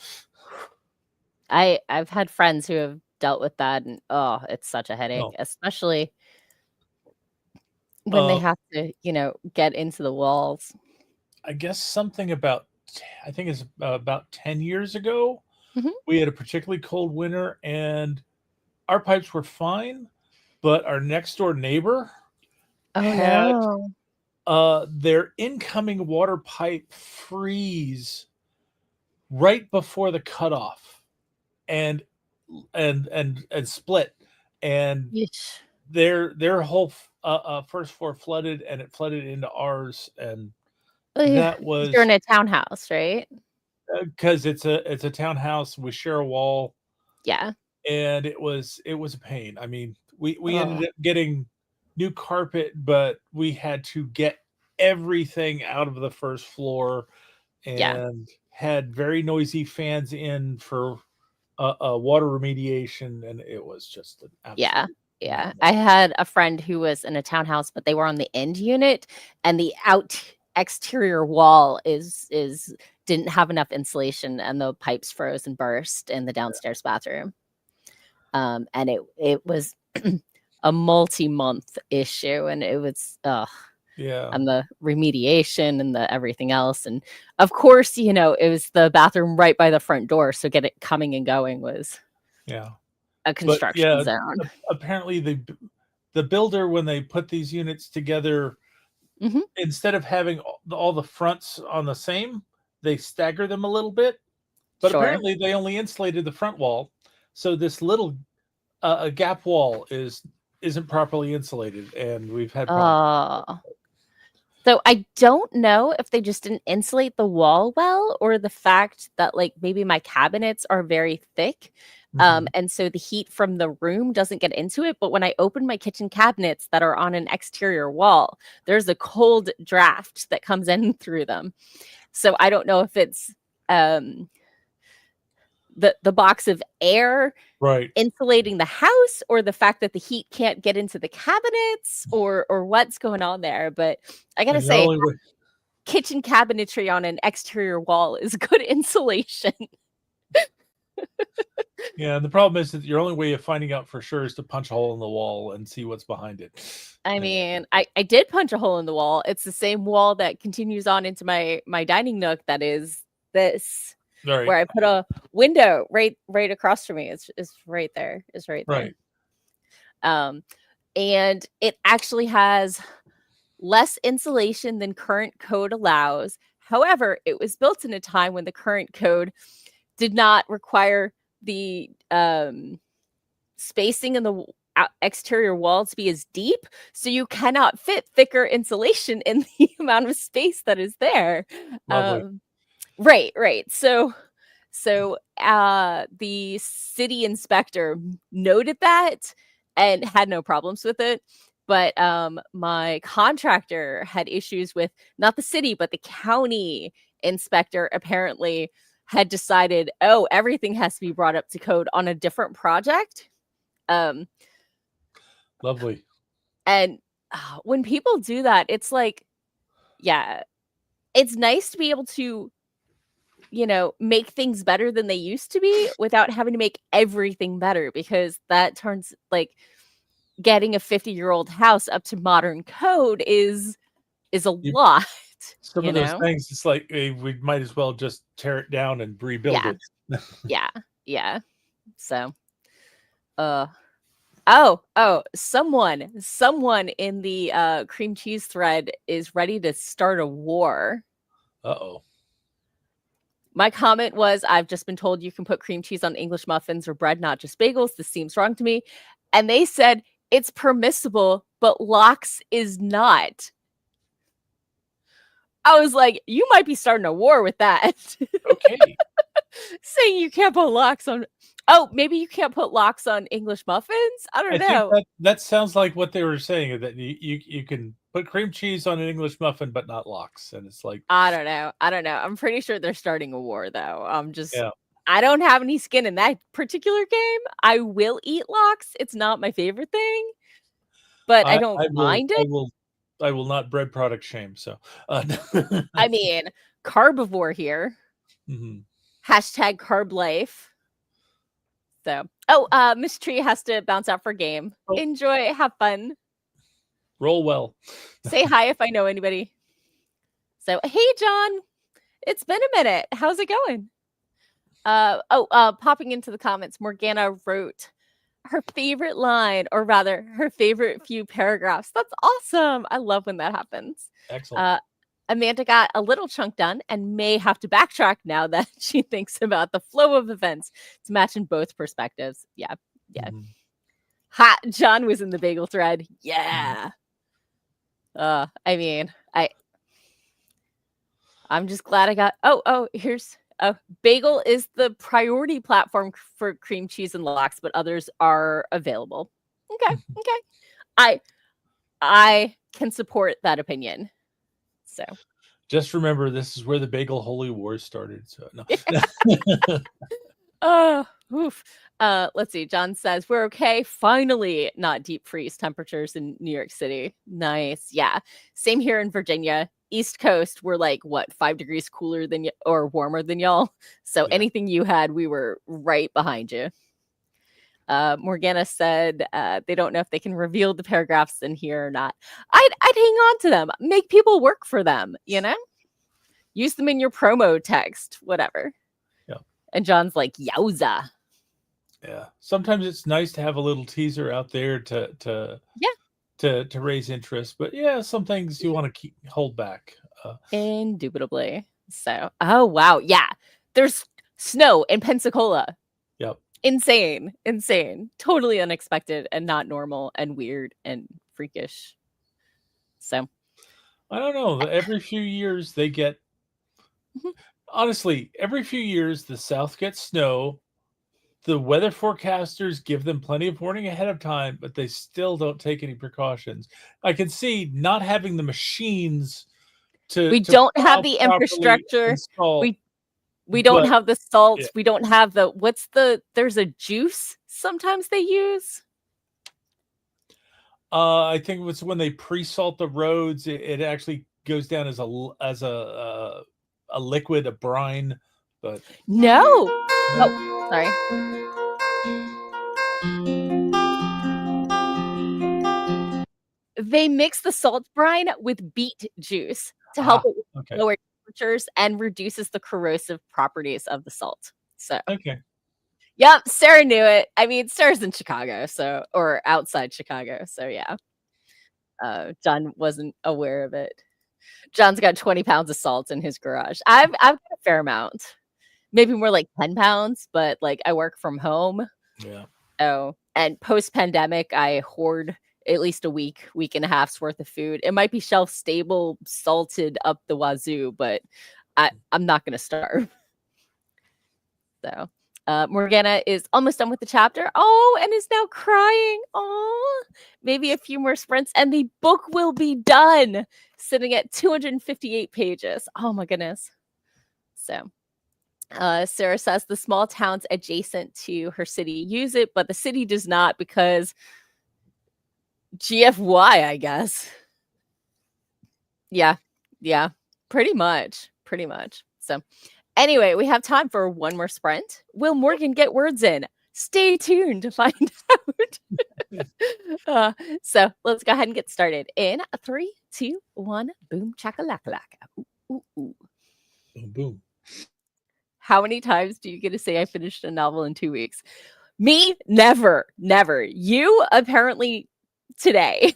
[SPEAKER 1] I've had friends who have dealt with that, and it's such a headache, especially when they have to, get into the walls.
[SPEAKER 2] I guess something about, I think it's about 10 years ago, we had a particularly cold winter, and our pipes were fine, but our next door neighbor had their incoming water pipe freeze right before the cutoff and split, and their whole first floor flooded, and it flooded into ours, and that was,
[SPEAKER 1] you're in a townhouse, right?
[SPEAKER 2] Because it's a townhouse, we share a wall, and it was a pain. I mean, we ended up getting new carpet, but we had to get everything out of the first floor, and had very noisy fans in for water remediation, and it was just an absolute
[SPEAKER 1] nightmare. I had a friend who was in a townhouse, but they were on the end unit, and the exterior wall didn't have enough insulation, and the pipes froze and burst in the downstairs bathroom. And it was a multi-month issue, and it was and the remediation and the everything else, and of course, it was the bathroom right by the front door, so get it coming and going was a construction zone.
[SPEAKER 2] Apparently the builder, when they put these units together, instead of having all the fronts on the same, they stagger them a little bit, but apparently they only insulated the front wall, so this little gap wall isn't properly insulated, and we've had problems.
[SPEAKER 1] So I don't know if they just didn't insulate the wall well, or the fact that maybe my cabinets are very thick, and so the heat from the room doesn't get into it. But when I open my kitchen cabinets that are on an exterior wall, there's a cold draft that comes in through them. So I don't know if it's the box of air
[SPEAKER 2] Right.
[SPEAKER 1] insulating the house, or the fact that the heat can't get into the cabinets, or what's going on there. But I gotta say, kitchen cabinetry on an exterior wall is good insulation.
[SPEAKER 2] Yeah, and the problem is that your only way of finding out for sure is to punch a hole in the wall and see what's behind it.
[SPEAKER 1] I mean, I did punch a hole in the wall. It's the same wall that continues on into my dining nook. That is this,
[SPEAKER 2] right.
[SPEAKER 1] where I put a window right across from me. It's right there. It's right there.
[SPEAKER 2] Right.
[SPEAKER 1] And it actually has less insulation than current code allows. However, it was built in a time when the current code did not require the spacing in the exterior walls to be as deep, so you cannot fit thicker insulation in the amount of space that is there. Right. So the city inspector noted that and had no problems with it. But my contractor had issues with not the city, but the county inspector apparently had decided, oh, everything has to be brought up to code on a different project.
[SPEAKER 2] Lovely.
[SPEAKER 1] And when people do that, it's like, yeah, it's nice to be able to, make things better than they used to be without having to make everything better, because that turns, like, getting a 50-year-old house up to modern code is a lot.
[SPEAKER 2] Some of those things, it's like, we might as well just tear it down and rebuild it.
[SPEAKER 1] Yeah. So, someone in the cream cheese thread is ready to start a war.
[SPEAKER 2] Uh-oh.
[SPEAKER 1] My comment was, I've just been told you can put cream cheese on English muffins or bread, not just bagels. This seems wrong to me. And they said, it's permissible, but lox is not. I was like, you might be starting a war with that.
[SPEAKER 2] Okay.
[SPEAKER 1] Saying you can't put lox on. Oh, maybe you can't put lox on English muffins? I don't know.
[SPEAKER 2] Think that sounds like what they were saying, that you can put cream cheese on an English muffin, but not lox. And it's like,
[SPEAKER 1] I don't know. I'm pretty sure they're starting a war, though. I don't have any skin in that particular game. I will eat lox. It's not my favorite thing, but I don't mind it.
[SPEAKER 2] I will not bread product shame. So,
[SPEAKER 1] I mean, carbivore here.
[SPEAKER 2] Mm-hmm.
[SPEAKER 1] Hashtag carb life. So, Miss Tree has to bounce out for game. Oh. Enjoy, have fun.
[SPEAKER 2] Roll well.
[SPEAKER 1] Say hi if I know anybody. So, hey, John. It's been a minute. How's it going? Popping into the comments, Morgana wrote her favorite line, or rather, her favorite few paragraphs. That's awesome. I love when that happens.
[SPEAKER 2] Excellent.
[SPEAKER 1] Amanda got a little chunk done and may have to backtrack now that she thinks about the flow of events to match in both perspectives. Yeah. Mm-hmm. Ha! John was in the bagel thread. Yeah. I mean, I'm just glad I got. Here's. Bagel is the priority platform for cream cheese and lox, but others are available. Okay. I can support that opinion. So,
[SPEAKER 2] just remember, this is where the bagel holy wars started. So no.
[SPEAKER 1] Let's see. John says we're okay. Finally, not deep freeze temperatures in New York City. Nice. Yeah. Same here in Virginia. East Coast, we're like, 5 degrees cooler than or warmer than y'all. So anything you had, we were right behind you. Morgana said they don't know if they can reveal the paragraphs in here or not. I'd hang on to them. Make people work for them, Use them in your promo text, whatever.
[SPEAKER 2] Yeah.
[SPEAKER 1] And John's like, yowza.
[SPEAKER 2] Yeah. Sometimes it's nice to have a little teaser out there to raise interest, but some things you want to hold back.
[SPEAKER 1] Indubitably. So, oh wow, yeah. There's snow in Pensacola.
[SPEAKER 2] Yep.
[SPEAKER 1] Insane. Totally unexpected and not normal and weird and freakish. So,
[SPEAKER 2] I don't know. Every few years they get. Honestly, every few years the South gets snow. The weather forecasters give them plenty of warning ahead of time, but they still don't take any precautions. I can see not having the machines to.
[SPEAKER 1] We don't have the infrastructure. We don't
[SPEAKER 2] But
[SPEAKER 1] have the salt.
[SPEAKER 2] yeah.
[SPEAKER 1] We don't have there's a juice sometimes they use.
[SPEAKER 2] I think it's when they pre-salt the roads, it actually goes down as a liquid, a brine. But
[SPEAKER 1] No. Oh, sorry. They mix the salt brine with beet juice to help it
[SPEAKER 2] okay.
[SPEAKER 1] lower temperatures and reduces the corrosive properties of the salt. So,
[SPEAKER 2] Okay.
[SPEAKER 1] yep, Sarah knew it. I mean, Sarah's in Chicago, or outside Chicago. So, yeah. John wasn't aware of it. John's got 20 pounds of salt in his garage. I've got a fair amount. Maybe more like 10 pounds, but like I work from home.
[SPEAKER 2] Yeah.
[SPEAKER 1] Oh, and post-pandemic, I hoard at least a week and a half's worth of food. It might be shelf stable, salted up the wazoo, but I'm not going to starve. So, Morgana is almost done with the chapter. Oh, and is now crying. Oh, maybe a few more sprints, and the book will be done, sitting at 258 pages. Oh my goodness. So, Sarah says the small towns adjacent to her city use it, but the city does not because GFY, I guess. Yeah. Yeah. Pretty much. Pretty much. So, anyway, we have time for one more sprint. Will Morgan get words in? Stay tuned to find out. So, let's go ahead and get started in 3, 2, 1. Boom, chakalaka. Ooh, ooh, ooh.
[SPEAKER 2] Boom, boom.
[SPEAKER 1] How many times do you get to say I finished a novel in 2 weeks? Me? Never. Never. You? Apparently today.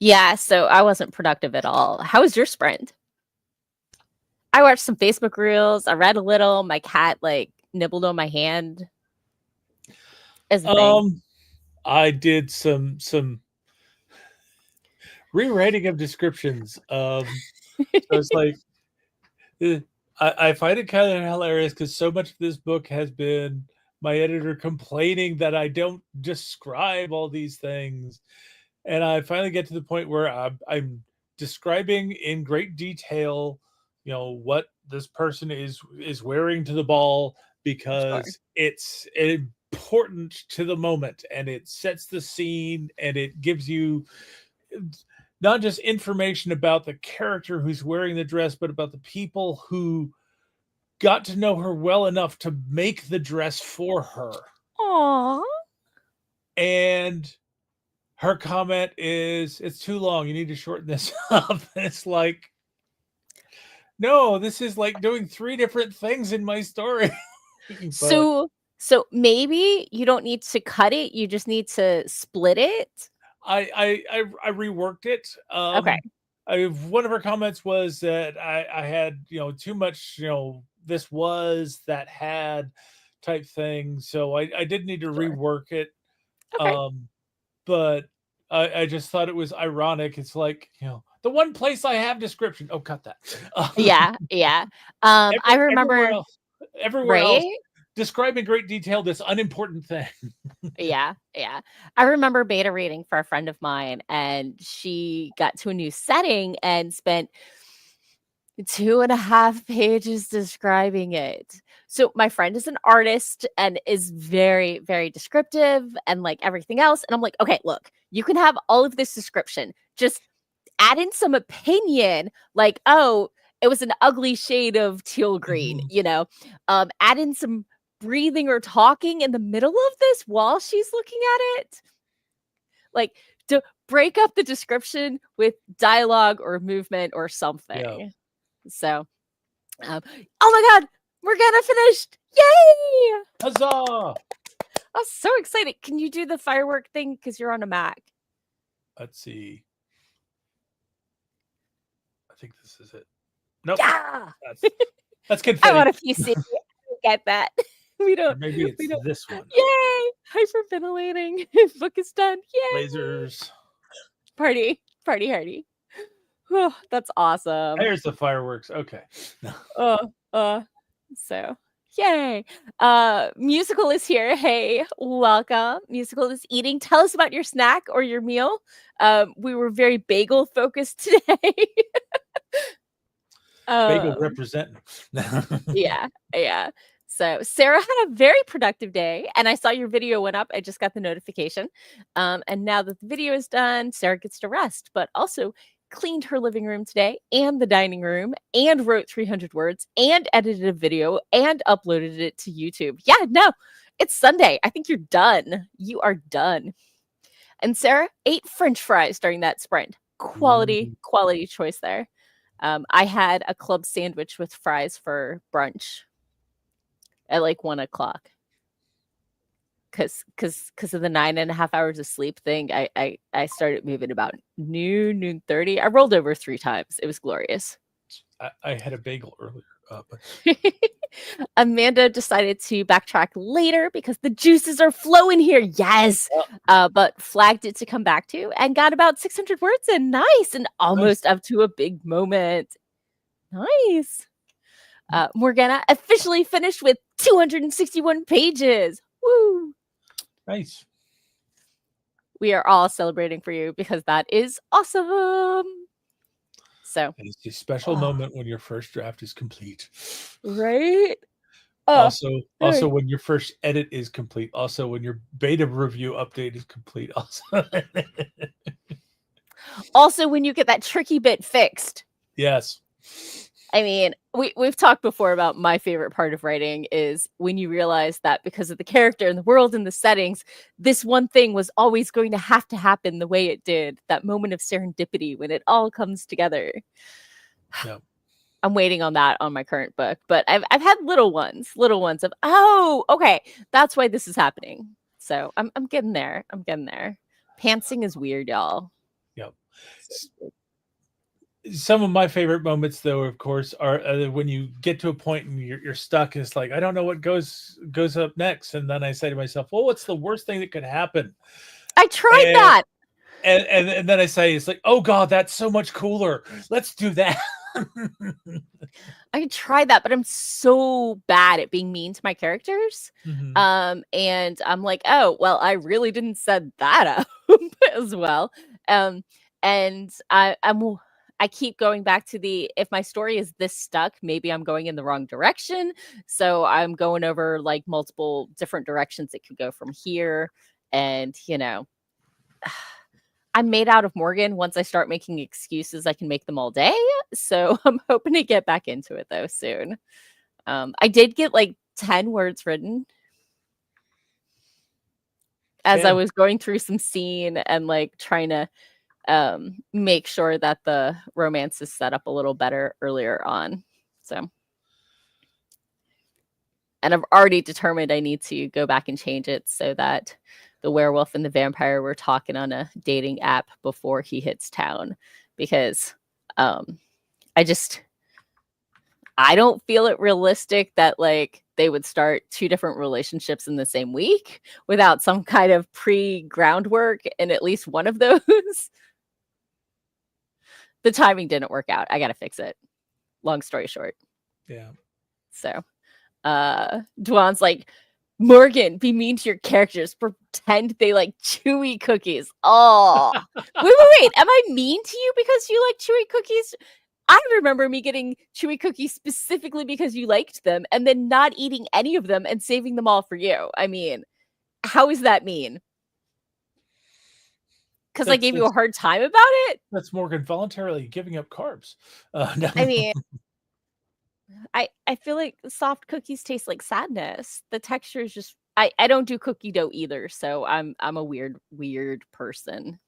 [SPEAKER 1] Yeah, so I wasn't productive at all. How was your sprint? I watched some Facebook reels. I read a little. My cat like nibbled on my hand. As a thing.
[SPEAKER 2] I did some rewriting of descriptions. So it's like I find it kind of hilarious because so much of this book has been my editor complaining that I don't describe all these things, and I finally get to the point where I'm describing in great detail, what this person is wearing to the ball because it's important to the moment and it sets the scene and it gives you not just information about the character who's wearing the dress, but about the people who got to know her well enough to make the dress for her.
[SPEAKER 1] Aww.
[SPEAKER 2] And her comment is, "It's too long. You need to shorten this up." And it's like, no, this is like doing 3 different things in my story.
[SPEAKER 1] So maybe you don't need to cut it. You just need to split it.
[SPEAKER 2] I reworked it.
[SPEAKER 1] Okay.
[SPEAKER 2] One of her comments was that I had too much this was that had type thing, so I did need to rework it.
[SPEAKER 1] Okay.
[SPEAKER 2] But I just thought it was ironic. It's like the one place I have description. Oh, cut that.
[SPEAKER 1] Yeah. I remember
[SPEAKER 2] everywhere else describe in great detail this unimportant thing.
[SPEAKER 1] Yeah. I remember beta reading for a friend of mine, and she got to a new setting and spent 2.5 pages describing it. So my friend is an artist and is very, very descriptive and like everything else. And I'm like, okay, look, you can have all of this description. Just add in some opinion, like, oh, it was an ugly shade of teal green, add in some breathing or talking in the middle of this while she's looking at it. Like, to break up the description with dialogue or movement or something.
[SPEAKER 2] Yeah.
[SPEAKER 1] So, oh my God, Morgana finished! Yay!
[SPEAKER 2] Huzzah!
[SPEAKER 1] I'm so excited. Can you do the firework thing because you're on a Mac?
[SPEAKER 2] Let's see. I think this is it. Nope.
[SPEAKER 1] Yeah!
[SPEAKER 2] That's confetti.
[SPEAKER 1] I want a PC. I don't get that. We don't.
[SPEAKER 2] Or maybe it's this one.
[SPEAKER 1] Yay! Hyperventilating. Book is done. Yay!
[SPEAKER 2] Lasers.
[SPEAKER 1] Party hardy. Oh, that's awesome.
[SPEAKER 2] There's the fireworks. Okay.
[SPEAKER 1] So yay. Musical is here. Hey, welcome. Musical is eating. Tell us about your snack or your meal. We were very bagel focused today.
[SPEAKER 2] Bagel representing.
[SPEAKER 1] Yeah. So Sarah had a very productive day, and I saw your video went up. I just got the notification. And now that the video is done, Sarah gets to rest, but also cleaned her living room today and the dining room and wrote 300 words and edited a video and uploaded it to YouTube. Yeah, no, it's Sunday. I think you're done. You are done. And Sarah ate French fries during that sprint. Quality choice there. I had a club sandwich with fries for brunch at like 1:00 because of the 9.5 hours of sleep thing. I started moving about noon 30. I rolled over 3 times. It was glorious.
[SPEAKER 2] I had a bagel earlier.
[SPEAKER 1] Amanda decided to backtrack later because the juices are flowing here. Yes. But flagged it to come back to and got about 600 words in. Nice. And almost up to a big moment. Nice. Morgana officially finished with 261 pages. Woo.
[SPEAKER 2] Nice.
[SPEAKER 1] We are all celebrating for you because that is awesome. So
[SPEAKER 2] it's a special moment when your first draft is complete.
[SPEAKER 1] Right?
[SPEAKER 2] Also when your first edit is complete. Also when your beta review update is complete.
[SPEAKER 1] Also when you get that tricky bit fixed.
[SPEAKER 2] Yes.
[SPEAKER 1] I mean, we've talked before about my favorite part of writing is when you realize that because of the character and the world and the settings, this one thing was always going to happen the way it did. That moment of serendipity when it all comes together.
[SPEAKER 2] Yep.
[SPEAKER 1] I'm waiting on that on my current book, but I've had little ones of, oh, okay, that's why this is happening. So I'm getting there. Pantsing is weird, y'all.
[SPEAKER 2] Yep. Some of my favorite moments, though, of course, are when you get to a point and you're stuck. And it's like, I don't know what goes up next, and then I say to myself, "Well, what's the worst thing that could happen?"
[SPEAKER 1] I tried
[SPEAKER 2] And
[SPEAKER 1] that.
[SPEAKER 2] and then I say, "It's like, oh God, that's so much cooler. Let's do that."
[SPEAKER 1] I tried that, but I'm so bad at being mean to my characters.
[SPEAKER 2] Mhm.
[SPEAKER 1] And I'm like, oh, well, I really didn't set that up as well. And I keep going back to if my story is this stuck, maybe I'm going in the wrong direction. So I'm going over like multiple different directions it could go from here. And, I'm made out of Morgan. Once I start making excuses, I can make them all day. So I'm hoping to get back into it though soon. I did get like 10 words written as I was going through some scene and like trying to make sure that the romance is set up a little better earlier on. So, and I've already determined I need to go back and change it so that the werewolf and the vampire were talking on a dating app before he hits town, because I don't feel it realistic that like they would start two different relationships in the same week without some kind of pre-groundwork in at least one of those. The timing didn't work out. I got to fix it. Long story short.
[SPEAKER 2] Yeah.
[SPEAKER 1] So, Dwan's like, Morgan, be mean to your characters. Pretend they like chewy cookies. Oh, wait. Am I mean to you because you like chewy cookies? I remember me getting chewy cookies specifically because you liked them and then not eating any of them and saving them all for you. I mean, how is that mean? Because I gave you a hard time about it?
[SPEAKER 2] That's Morgan voluntarily giving up carbs. No.
[SPEAKER 1] I mean, I feel like soft cookies taste like sadness. The texture is just I don't do cookie dough either, so I'm a weird person.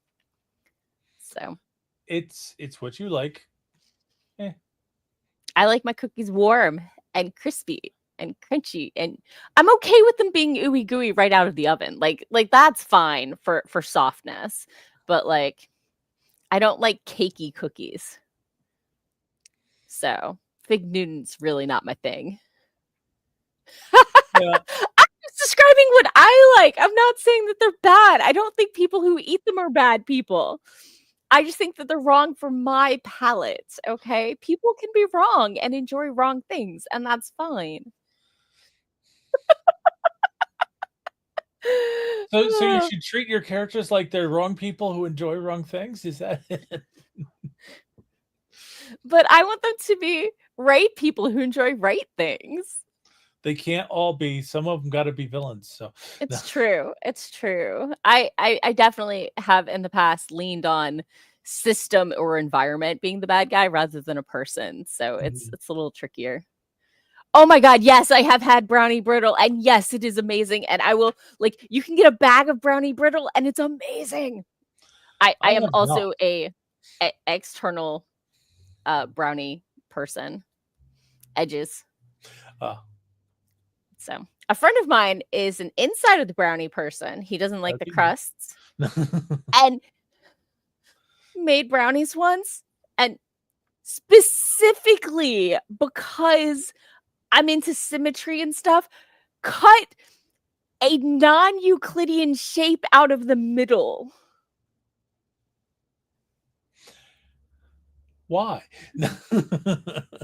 [SPEAKER 1] So
[SPEAKER 2] it's what you like.
[SPEAKER 1] I like my cookies warm and crispy and crunchy, and I'm okay with them being ooey gooey right out of the oven. Like that's fine for softness, but like I don't like cakey cookies. So Fig Newton's really not my thing.
[SPEAKER 2] Yeah.
[SPEAKER 1] I'm just describing what I like. I'm not saying that they're bad. I don't think people who eat them are bad people. I just think that they're wrong for my palate, okay? People can be wrong and enjoy wrong things, and that's fine.
[SPEAKER 2] So you should treat your characters like they're wrong people who enjoy wrong things? Is that it?
[SPEAKER 1] But I want them to be right people who enjoy right things.
[SPEAKER 2] They can't all be. Some of them got to be villains. So
[SPEAKER 1] It's true. It's true. I definitely have in the past leaned on system or environment being the bad guy rather than a person. So it's a little trickier. Oh my God, yes, I have had brownie brittle, and yes, it is amazing. And I will you can get a bag of brownie brittle, and it's amazing. I am also a external brownie person. Edges. So a friend of mine is an inside of the brownie person. He doesn't like the crusts. And made brownies once, and specifically because I'm into symmetry and stuff, cut a non-Euclidean shape out of the middle.
[SPEAKER 2] Why?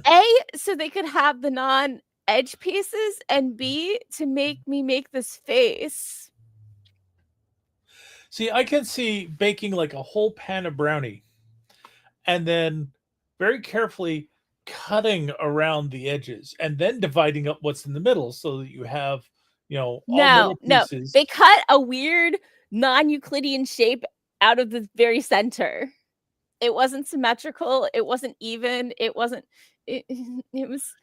[SPEAKER 1] A, so they could have the non-edge pieces, and B, to make me make this face.
[SPEAKER 2] See, I can see baking like a whole pan of brownie and then very carefully cutting around the edges and then dividing up what's in the middle so that you have, all middle pieces.
[SPEAKER 1] They cut a weird non-Euclidean shape out of the very center. It wasn't symmetrical. It wasn't even. It wasn't. It was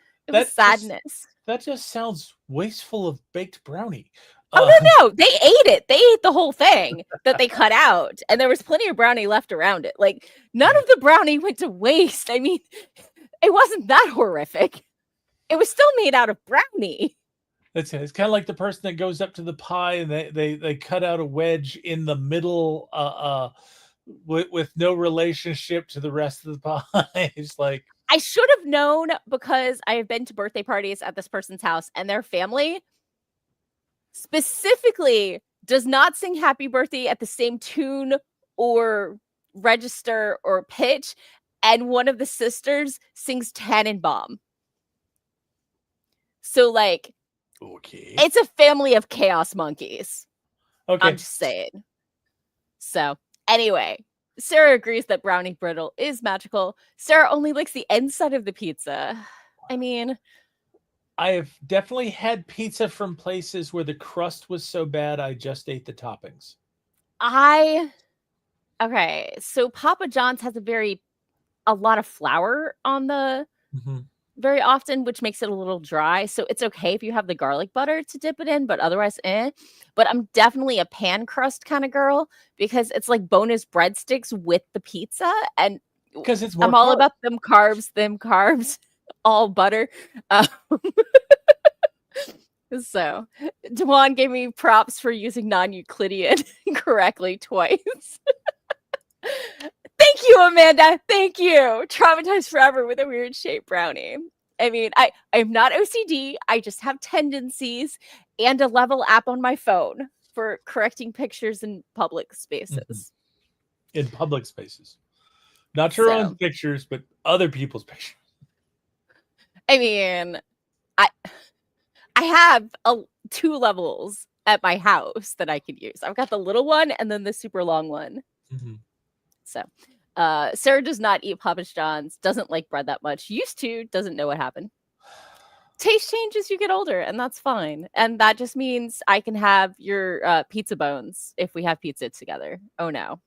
[SPEAKER 1] sadness.
[SPEAKER 2] That just sounds wasteful of baked brownie.
[SPEAKER 1] Oh no! They ate it. They ate the whole thing that they cut out, and there was plenty of brownie left around it. Like none of the brownie went to waste. I mean, it wasn't that horrific. It was still made out of brownie.
[SPEAKER 2] It's kind of like the person that goes up to the pie and they cut out a wedge in the middle with no relationship to the rest of the pies. Like,
[SPEAKER 1] I should have known because I have been to birthday parties at this person's house, and their family specifically does not sing happy birthday at the same tune or register or pitch, and one of the sisters sings Tannenbaum. So, like,
[SPEAKER 2] okay,
[SPEAKER 1] it's a family of chaos monkeys.
[SPEAKER 2] okay.
[SPEAKER 1] I'm just saying. So, anyway, Sarah agrees that brownie brittle is magical. Sarah only likes the inside of the pizza. I mean,
[SPEAKER 2] I have definitely had pizza from places where the crust was so bad I just ate the toppings.
[SPEAKER 1] Okay, so Papa John's has a lot of flour on the very often, which makes it a little dry. So it's okay if you have the garlic butter to dip it in, but otherwise, eh. But I'm definitely a pan crust kind of girl because it's like bonus breadsticks with the pizza, and
[SPEAKER 2] Because it's more
[SPEAKER 1] I'm all
[SPEAKER 2] carbs.
[SPEAKER 1] about them carbs, all butter. So, Dewan gave me props for using non-Euclidean correctly twice. Thank you, Amanda. Thank you. Traumatized forever with a weird shaped brownie. I mean, I'm not OCD. I just have tendencies and a level app on my phone for correcting pictures in public spaces.
[SPEAKER 2] In public spaces. Not your own pictures, but other people's pictures.
[SPEAKER 1] I mean, I have 2 levels at my house that I could use. I've got the little one and then the super long one. So, Sarah does not eat Papa John's, doesn't like bread that much, used to, doesn't know what happened. Taste changes as you get older, and that's fine. And that just means I can have your pizza bones if we have pizza together. Oh, no.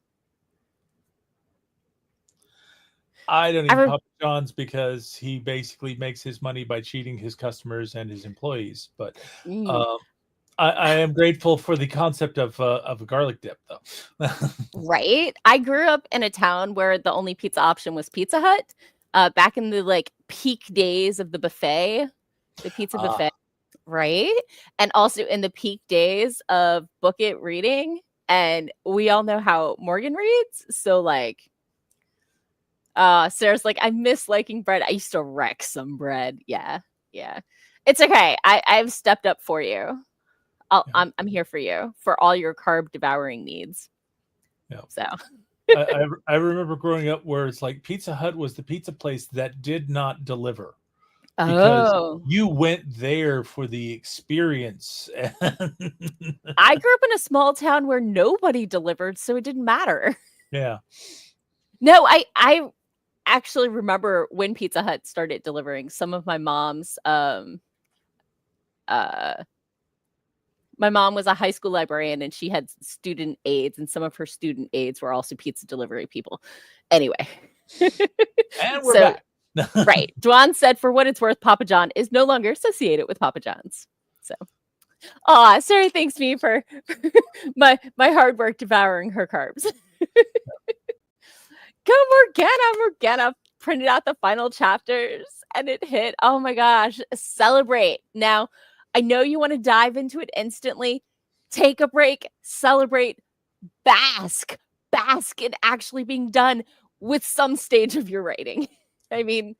[SPEAKER 2] I don't eat Papa John's because he basically makes his money by cheating his customers and his employees. But I am grateful for the concept of a garlic dip, though.
[SPEAKER 1] Right? I grew up in a town where the only pizza option was Pizza Hut. Back in the like peak days of the buffet, the pizza buffet, right? And also in the peak days of Book It reading. And we all know how Morgan reads. So like, Sarah's like, I miss liking bread. I used to wreck some bread. Yeah. It's okay. I've stepped up for you. I'm here for you for all your carb devouring needs.
[SPEAKER 2] Yeah.
[SPEAKER 1] So
[SPEAKER 2] I remember growing up where it's like Pizza Hut was the pizza place that did not deliver. Because you went there for the experience.
[SPEAKER 1] I grew up in a small town where nobody delivered, so it didn't matter.
[SPEAKER 2] Yeah.
[SPEAKER 1] No, I actually remember when Pizza Hut started delivering. Some of my mom's my mom was a high school librarian and she had student aides, and some of her student aides were also pizza delivery people. Anyway.
[SPEAKER 2] And we're back.
[SPEAKER 1] Right. Dwan said, for what it's worth, Papa John is no longer associated with Papa John's. So, Sarah thanks me for my hard work devouring her carbs. Go Morgana printed out the final chapters and it hit. Oh my gosh. Celebrate. Now, I know you want to dive into it instantly. Take a break, celebrate, bask in actually being done with some stage of your writing. I mean,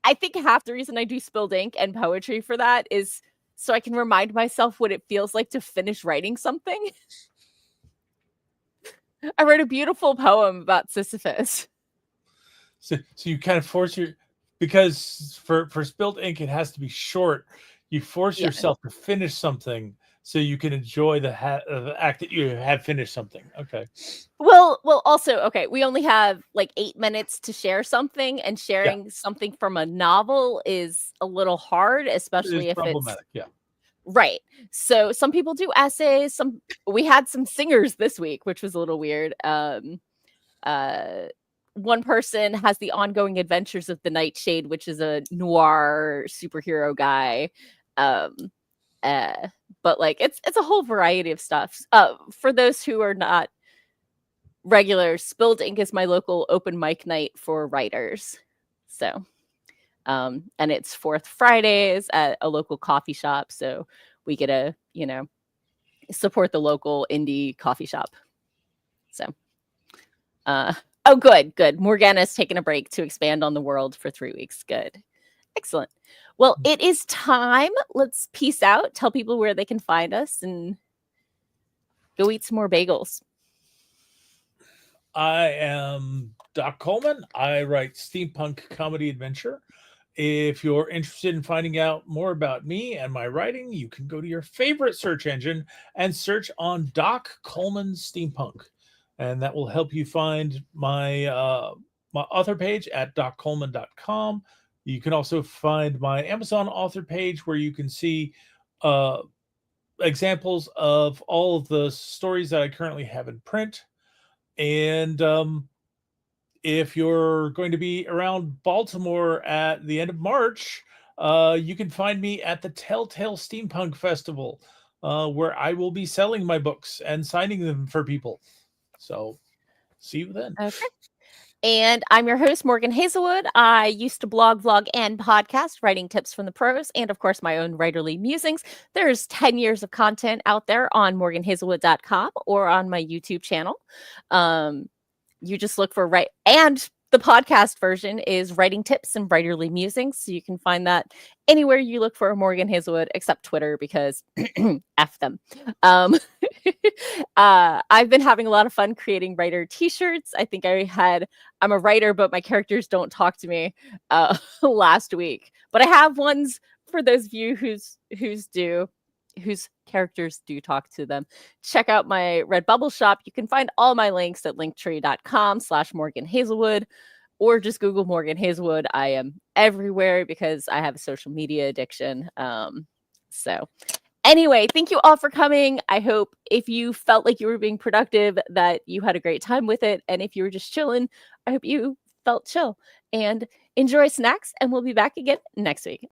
[SPEAKER 1] I think half the reason I do spilled ink and poetry for that is so I can remind myself what it feels like to finish writing something. I wrote a beautiful poem about Sisyphus.
[SPEAKER 2] So you kind of force because for spilled ink, it has to be short. You force yourself to finish something so you can enjoy the act that you have finished something. Okay.
[SPEAKER 1] Well, also, okay, we only have like 8 minutes to share something, and sharing something from a novel is a little hard, especially if
[SPEAKER 2] problematic.
[SPEAKER 1] It's right. So some people do essays. We had some singers this week, which was a little weird. One person has the ongoing adventures of the Nightshade, which is a noir superhero guy. But like it's a whole variety of stuff. For those who are not regulars, Spilled Ink is my local open mic night for writers. So, and it's 4th Fridays at a local coffee shop. So we get to, support the local indie coffee shop. So, Oh, good. Morgana's taken a break to expand on the world for 3 weeks. Good. Excellent. Well, it is time. Let's peace out. Tell people where they can find us and go eat some more bagels.
[SPEAKER 2] I am Doc Coleman. I write steampunk comedy adventure. If you're interested in finding out more about me and my writing, you can go to your favorite search engine and search on Doc Coleman Steampunk. And that will help you find my my author page at doccoleman.com. You can also find my Amazon author page where you can see examples of all of the stories that I currently have in print. And if you're going to be around Baltimore at the end of March, you can find me at the Telltale Steampunk Festival, where I will be selling my books and signing them for people. So see you then.
[SPEAKER 1] Okay. And I'm your host, Morgan Hazelwood. I used to blog, vlog, and podcast, writing tips from the pros, and of course, my own Writerly Musings. There's 10 years of content out there on morganhazelwood.com or on my YouTube channel. You just look for and the podcast version is Writing Tips and Writerly Musings. So you can find that anywhere you look for Morgan Hazelwood, except Twitter, because F them. I've been having a lot of fun creating writer t-shirts. I think I'm a writer, but my characters don't talk to me last week. But I have ones for those of you whose characters do talk to them. Check out my Redbubble shop. You can find all my links at linktree.com/Morgan Hazelwood, or just Google Morgan Hazelwood. I am everywhere because I have a social media addiction. So anyway, thank you all for coming. I hope if you felt like you were being productive, that you had a great time with it. And if you were just chilling, I hope you felt chill and enjoy snacks. And we'll be back again next week.